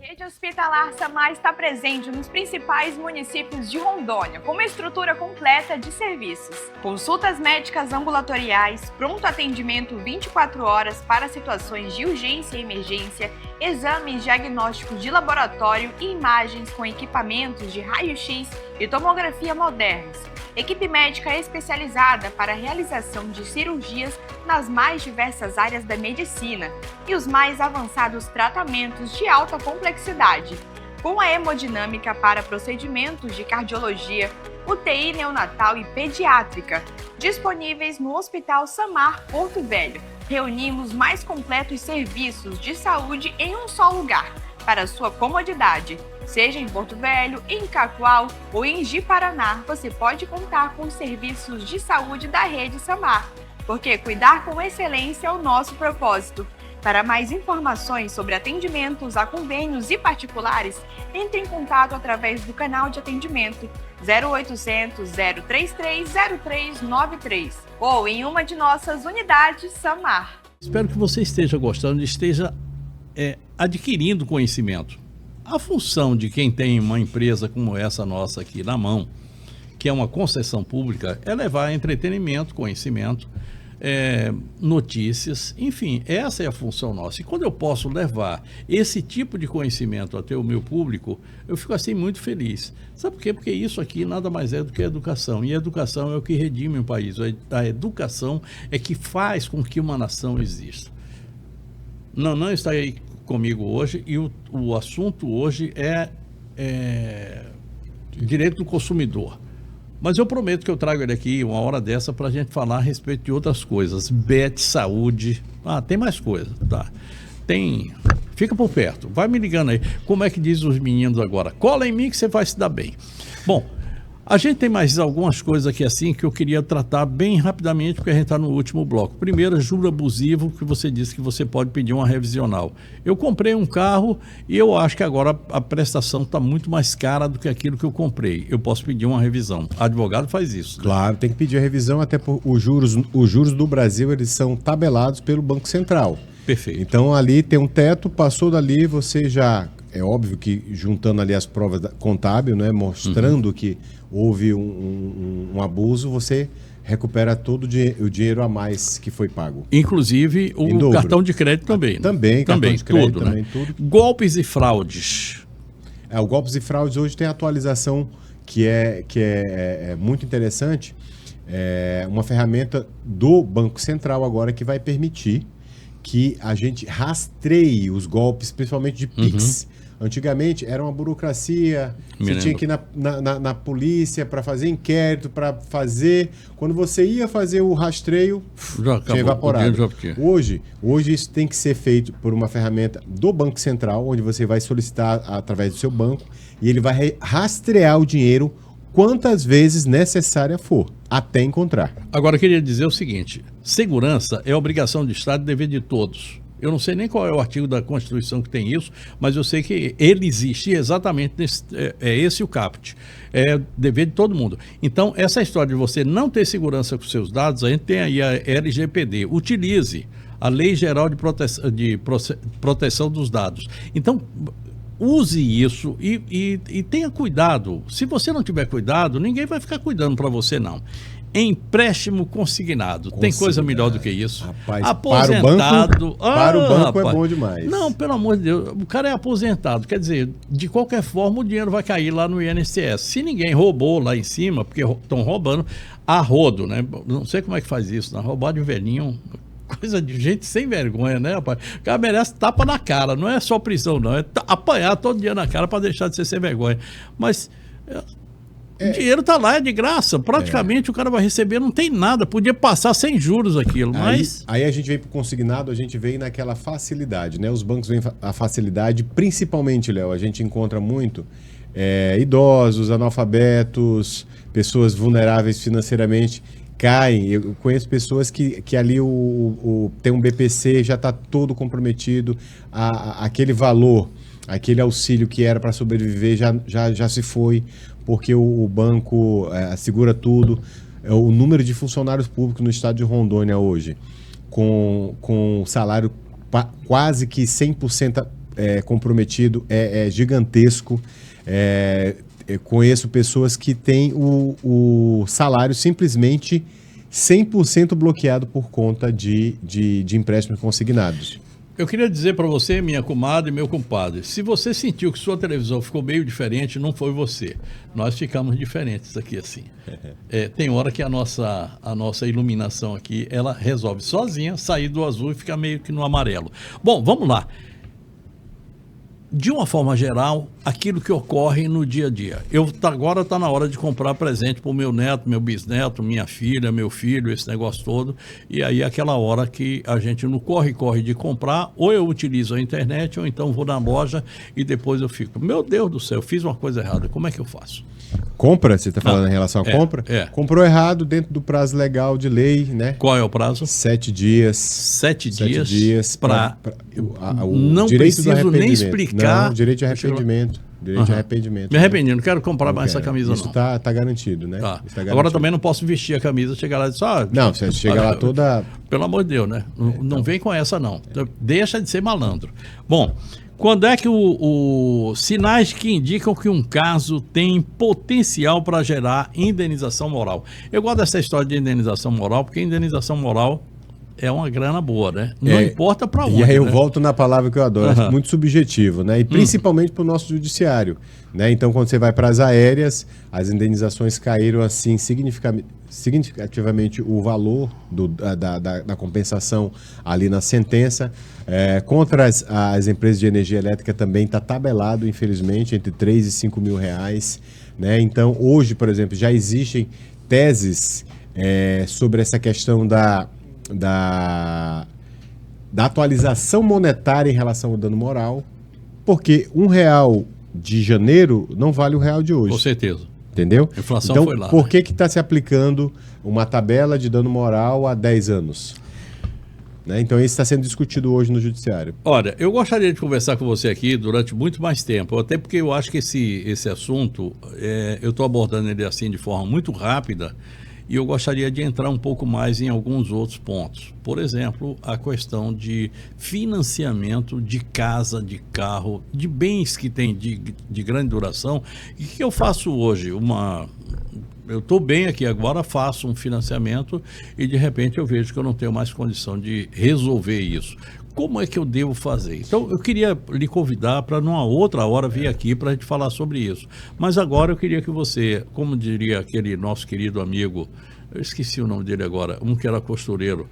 A rede hospitalar Samar está presente nos principais municípios de Rondônia, com uma estrutura completa de serviços. Consultas médicas ambulatoriais, pronto atendimento 24 horas para situações de urgência e emergência, exames diagnósticos de laboratório e imagens com equipamentos de raio-x e tomografia modernos. Equipe médica especializada para a realização de cirurgias nas mais diversas áreas da medicina e os mais avançados tratamentos de alta complexidade, com a hemodinâmica para procedimentos de cardiologia, UTI neonatal e pediátrica, disponíveis no Hospital Samar Porto Velho. Reunimos mais completos serviços de saúde em um só lugar, para sua comodidade. Seja em Porto Velho, em Cacoal ou em Ji-Paraná, você pode contar com os serviços de saúde da rede Samar, porque cuidar com excelência é o nosso propósito. Para mais informações sobre atendimentos a convênios e particulares, entre em contato através do canal de atendimento 0800 033 0393 ou em uma de nossas unidades Samar. Espero que você esteja gostando e esteja adquirindo conhecimento. A função de quem tem uma empresa como essa nossa aqui na mão, que é uma concessão pública, é levar entretenimento, conhecimento, notícias, enfim, essa é a função nossa. E quando eu posso levar esse tipo de conhecimento até o meu público, eu fico assim muito feliz. Sabe por quê? Porque isso aqui nada mais é do que a educação. E a educação é o que redime um país. A educação é que faz com que uma nação exista. Não está aí comigo hoje e o assunto hoje é direito do consumidor. Mas eu prometo que eu trago ele aqui uma hora dessa para a gente falar a respeito de outras coisas. Bet, saúde, tem mais coisa, tá? Tem Fica por perto. Vai me ligando aí. Como é que diz os meninos agora? Cola em mim que você vai se dar bem. Bom, a gente tem mais algumas coisas aqui assim que eu queria tratar bem rapidamente, porque a gente está no último bloco. Primeiro, juro abusivo, que você disse que você pode pedir uma revisional. Eu comprei um carro e eu acho que agora a prestação está muito mais cara do que aquilo que eu comprei. Eu posso pedir uma revisão. Advogado faz isso. Né? Claro, tem que pedir a revisão, até por os juros do Brasil, eles são tabelados pelo Banco Central. Perfeito. Então ali tem um teto, passou dali, você já... É óbvio que juntando ali as provas contábil, né, mostrando que houve um abuso, você recupera todo o dinheiro a mais que foi pago. Inclusive o cartão de crédito também. Também, cartão de crédito, tudo, também, né? tudo. Golpes e fraudes. O golpes e fraudes hoje tem atualização que é muito interessante. É uma ferramenta do Banco Central agora que vai permitir que a gente rastreie os golpes, principalmente de Pix. Antigamente era uma burocracia, você tinha que ir na polícia para fazer inquérito, para fazer... Quando você ia fazer o rastreio, tinha evaporado. Hoje isso tem que ser feito por uma ferramenta do Banco Central, onde você vai solicitar através do seu banco, e ele vai rastrear o dinheiro quantas vezes necessária for, até encontrar. Agora, eu queria dizer o seguinte, segurança é obrigação do Estado e dever de todos. Eu não sei nem qual é o artigo da Constituição que tem isso, mas eu sei que ele existe exatamente nesse, esse o caput. É dever de todo mundo. Então, essa história de você não ter segurança com seus dados, a gente tem aí a LGPD. Utilize a Lei Geral de Proteção dos Dados. Então, use isso e tenha cuidado. Se você não tiver cuidado, ninguém vai ficar cuidando para você, não. Empréstimo consignado. Tem coisa melhor do que isso? Rapaz, aposentado. Para o banco rapaz. É bom demais. Não, pelo amor de Deus. O cara é aposentado. Quer dizer, de qualquer forma, o dinheiro vai cair lá no INSS. Se ninguém roubou lá em cima, porque estão roubando a rodo, né? Não sei como é que faz isso, né? Roubar de velhinho... Coisa de gente sem vergonha, né, rapaz? O cara merece tapa na cara, não é só prisão, não. É apanhar todo dia na cara para deixar de ser sem vergonha. Mas o dinheiro tá lá, é de graça. Praticamente o cara vai receber, não tem nada. Podia passar sem juros aquilo, mas... Aí a gente vem pro consignado, a gente vem naquela facilidade, né? Os bancos vêm a facilidade, principalmente, Léo, a gente encontra muito idosos, analfabetos, pessoas vulneráveis financeiramente... caem. Eu conheço pessoas que ali tem um BPC, já está todo comprometido, aquele valor, aquele auxílio que era para sobreviver já se foi, porque o banco segura tudo. O número de funcionários públicos no estado de Rondônia hoje, com salário quase que 100% comprometido, é gigantesco. Eu conheço pessoas que têm o salário simplesmente 100% bloqueado por conta de empréstimos consignados. Eu queria dizer para você, minha comadre e meu compadre, se você sentiu que sua televisão ficou meio diferente, não foi você. Nós ficamos diferentes aqui assim. Tem hora que a nossa iluminação aqui, ela resolve sozinha sair do azul e ficar meio que no amarelo. Bom, vamos lá. De uma forma geral, aquilo que ocorre no dia a dia. Agora está na hora de comprar presente para o meu neto, meu bisneto, minha filha, meu filho, esse negócio todo. E aí é aquela hora que a gente não corre de comprar, ou eu utilizo a internet, ou então vou na loja e depois eu fico, meu Deus do céu, eu fiz uma coisa errada, como é que eu faço? Compra? Você está falando em relação à compra? Comprou errado dentro do prazo legal de lei, né? Qual é o prazo? 7 dias. 7 dias para não preciso nem explicar. Não, direito de arrependimento. Direito de arrependimento. Me arrependi, não quero comprar mais essa camisa, isso não. Isso tá garantido, né? Tá. Tá garantido. Agora também não posso vestir a camisa, chegar lá e dizer, não, você chega lá toda... Pelo amor de Deus, né? Não vem com essa, não. Deixa de ser malandro. Bom, quando é que sinais que indicam que um caso tem potencial para gerar indenização moral? Eu gosto dessa história de indenização moral, porque indenização moral é uma grana boa, né? Não importa para onde. E aí eu né? volto na palavra que eu adoro, acho muito subjetivo, né? E principalmente para o nosso judiciário, né? Então, quando você vai para as aéreas, as indenizações caíram assim significativamente o valor da compensação ali na sentença. Contra as empresas de energia elétrica também está tabelado, infelizmente, entre 3 e 5 mil reais, né? Então, hoje, por exemplo, já existem teses sobre essa questão da atualização monetária em relação ao dano moral, porque R$1 de janeiro não vale o real de hoje. Com certeza. Entendeu? A inflação então, foi lá. por que está se aplicando uma tabela de dano moral há 10 anos? Né? Então, isso está sendo discutido hoje no Judiciário. Olha, eu gostaria de conversar com você aqui durante muito mais tempo, até porque eu acho que esse assunto, eu estou abordando ele assim de forma muito rápida, e eu gostaria de entrar um pouco mais em alguns outros pontos. Por exemplo, a questão de financiamento de casa, de carro, de bens que têm de grande duração. E o que eu faço hoje? Eu estou bem aqui agora, faço um financiamento e de repente eu vejo que eu não tenho mais condição de resolver isso. Como é que eu devo fazer? Então, eu queria lhe convidar para numa outra hora vir aqui para a gente falar sobre isso. Mas agora eu queria que você, como diria aquele nosso querido amigo, eu esqueci o nome dele agora, um que era costureiro,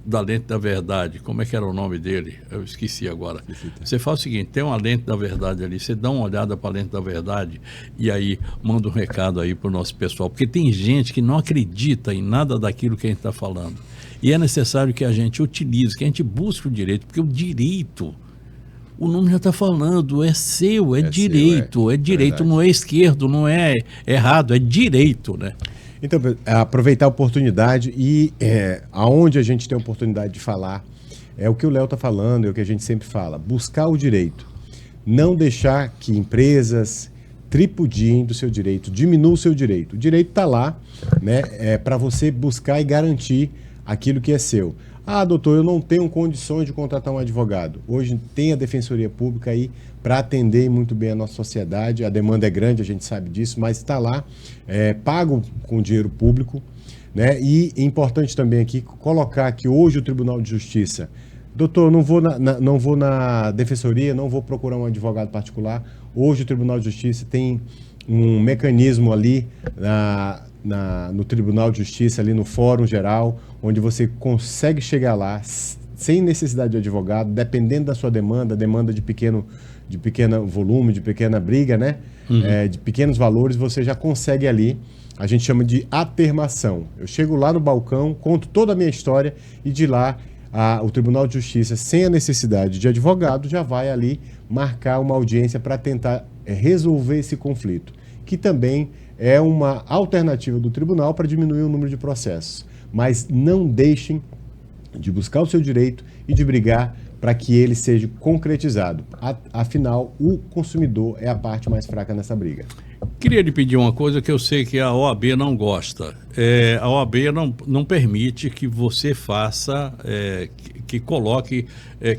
da Lente da Verdade, como é que era o nome dele? Eu esqueci agora. Você faz o seguinte, tem uma Lente da Verdade ali, você dá uma olhada para a Lente da Verdade e aí manda um recado aí para o nosso pessoal, porque tem gente que não acredita em nada daquilo que a gente está falando. E é necessário que a gente utilize, que a gente busque o direito, porque o direito, o nome já está falando, é seu, é direito, é direito, verdade. Não é esquerdo, não é errado, é direito, né? Então, aproveitar a oportunidade e aonde a gente tem a oportunidade de falar, é o que o Léo está falando, é o que a gente sempre fala, buscar o direito, não deixar que empresas tripudiem do seu direito, diminuam o seu direito. O direito está lá, né, para você buscar e garantir aquilo que é seu. Ah, doutor, eu não tenho condições de contratar um advogado. Hoje tem a Defensoria Pública aí para atender muito bem a nossa sociedade. A demanda é grande, a gente sabe disso, mas está lá, pago com dinheiro público, né? E é importante também aqui colocar que hoje o Tribunal de Justiça, doutor, não vou na Defensoria, não vou procurar um advogado particular. Hoje o Tribunal de Justiça tem um mecanismo ali no Tribunal de Justiça, ali no Fórum Geral, onde você consegue chegar lá sem necessidade de advogado, dependendo da sua demanda de pequeno volume, de pequena briga, né? Uhum. De pequenos valores, você já consegue ali, a gente chama de atermação. Eu chego lá no balcão, conto toda a minha história e de lá o Tribunal de Justiça, sem a necessidade de advogado, já vai ali marcar uma audiência para tentar resolver esse conflito, que também é uma alternativa do tribunal para diminuir o número de processos. Mas não deixem de buscar o seu direito e de brigar para que ele seja concretizado. Afinal, o consumidor é a parte mais fraca nessa briga. Queria lhe pedir uma coisa que eu sei que a OAB não gosta. A OAB não permite que você faça, que coloque,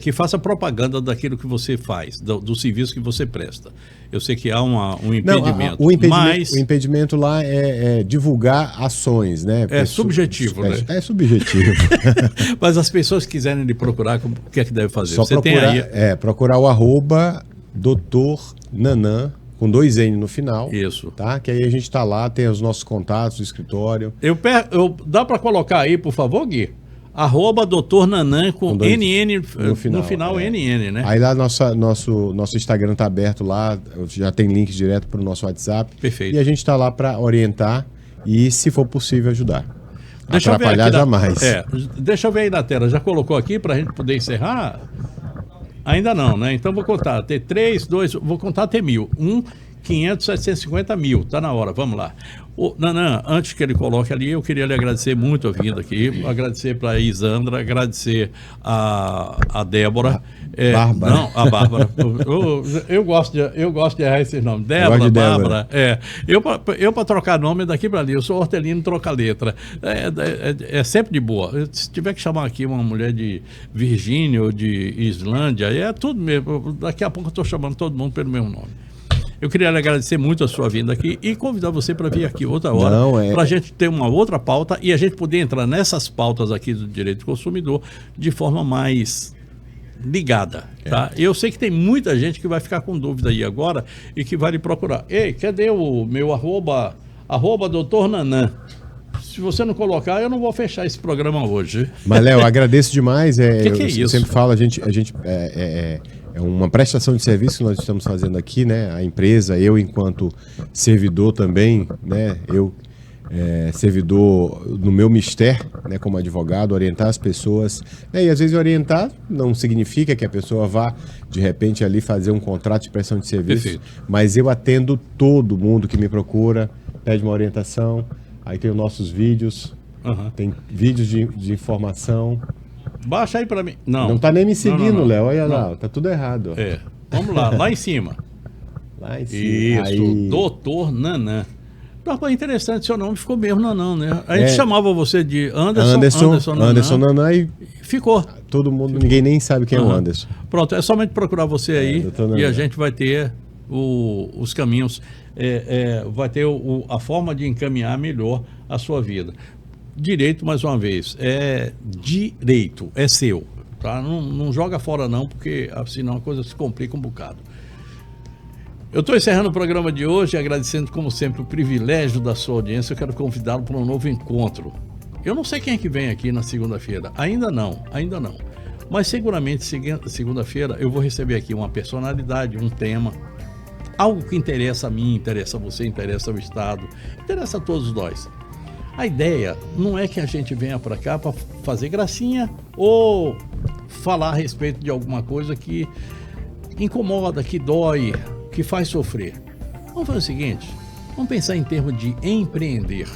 que faça propaganda daquilo que você faz, do serviço que você presta. Eu sei que há um impedimento. Não, o impedimento lá é divulgar ações, né? É subjetivo, né? É subjetivo. Mas as pessoas que quiserem lhe procurar, o que é que deve fazer? Só você procurar, tem aí... procurar o @Dr. Nanan, com 2 N no final. Isso. Tá? Que aí a gente está lá, tem os nossos contatos do escritório. Dá para colocar aí, por favor, Gui? @Dr. Nanan com NN no final NN, né? Aí lá nosso Instagram tá aberto lá, já tem link direto para o nosso WhatsApp. Perfeito. E a gente está lá para orientar e, se for possível, ajudar. Deixa atrapalhar jamais. Deixa eu ver aí na tela. Já colocou aqui para a gente poder encerrar? Ainda não, né? Então vou contar. Até 3, 2, vou contar até 1000. 1, 500, 750 mil. Tá na hora, vamos lá. Nanan, antes que ele coloque ali, eu queria lhe agradecer muito a vinda aqui. Agradecer para a Isandra, agradecer a Débora. Bárbara. Não, a Bárbara. eu gosto de errar esse nome. Débora, Bárbara. Eu para trocar nome daqui para ali, eu sou hortelino, troca letra. É sempre de boa. Se tiver que chamar aqui uma mulher de Virgínia ou de Islândia, é tudo mesmo. Daqui a pouco eu estou chamando todo mundo pelo mesmo nome. Eu queria lhe agradecer muito a sua vinda aqui e convidar você para vir aqui outra hora, para a gente ter uma outra pauta e a gente poder entrar nessas pautas aqui do direito do consumidor de forma mais ligada, tá? Eu sei que tem muita gente que vai ficar com dúvida aí agora e que vai lhe procurar. Ei, cadê o meu @Dr. Nanan? Se você não colocar, eu não vou fechar esse programa hoje. Mas, Léo, agradeço demais. Que é isso? Eu sempre falo, é uma prestação de serviço que nós estamos fazendo aqui, né? A empresa, eu enquanto servidor também, né? Eu servidor no meu mistério, né, como advogado, orientar as pessoas, né, e às vezes orientar não significa que a pessoa vá de repente ali fazer um contrato de prestação de serviço. Perfeito. Mas eu atendo todo mundo que me procura, pede uma orientação, aí tem os nossos vídeos, tem vídeos de informação. Baixa aí pra mim. Não tá nem me seguindo, não. Léo, olha lá, tá tudo errado. Vamos lá em cima. Lá em cima. Isso, aí... Doutor Nanã. Tá interessante, seu nome ficou mesmo Nanã, né? A gente chamava você de Anderson Nanã e ficou. Todo mundo, ninguém nem sabe quem é o Anderson. Pronto, é somente procurar você aí e a gente vai ter os caminhos, vai ter a forma de encaminhar melhor a sua vida. Direito, mais uma vez, é direito, é seu, tá? Não joga fora não, porque senão a coisa se complica um bocado. Eu estou encerrando o programa de hoje, agradecendo como sempre o privilégio da sua audiência. Eu quero convidá-lo para um novo encontro. Eu não sei quem é que vem aqui na segunda-feira, ainda não. Mas seguramente segunda-feira eu vou receber aqui uma personalidade, um tema, algo que interessa a mim, interessa a você, interessa ao Estado, interessa a todos nós. A ideia não é que a gente venha para cá para fazer gracinha ou falar a respeito de alguma coisa que incomoda, que dói, que faz sofrer. Vamos fazer o seguinte, vamos pensar em termos de empreender,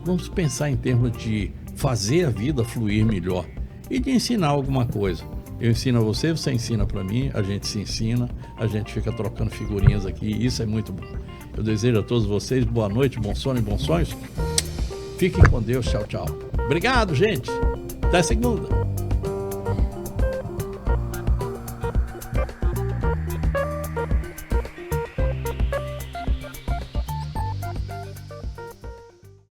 vamos pensar em termos de fazer a vida fluir melhor e de ensinar alguma coisa. Eu ensino a você, você ensina para mim, a gente se ensina, a gente fica trocando figurinhas aqui, isso é muito bom. Eu desejo a todos vocês boa noite, bom sono e bons sonhos. Fiquem com Deus, tchau, tchau. Obrigado, gente. Até segunda.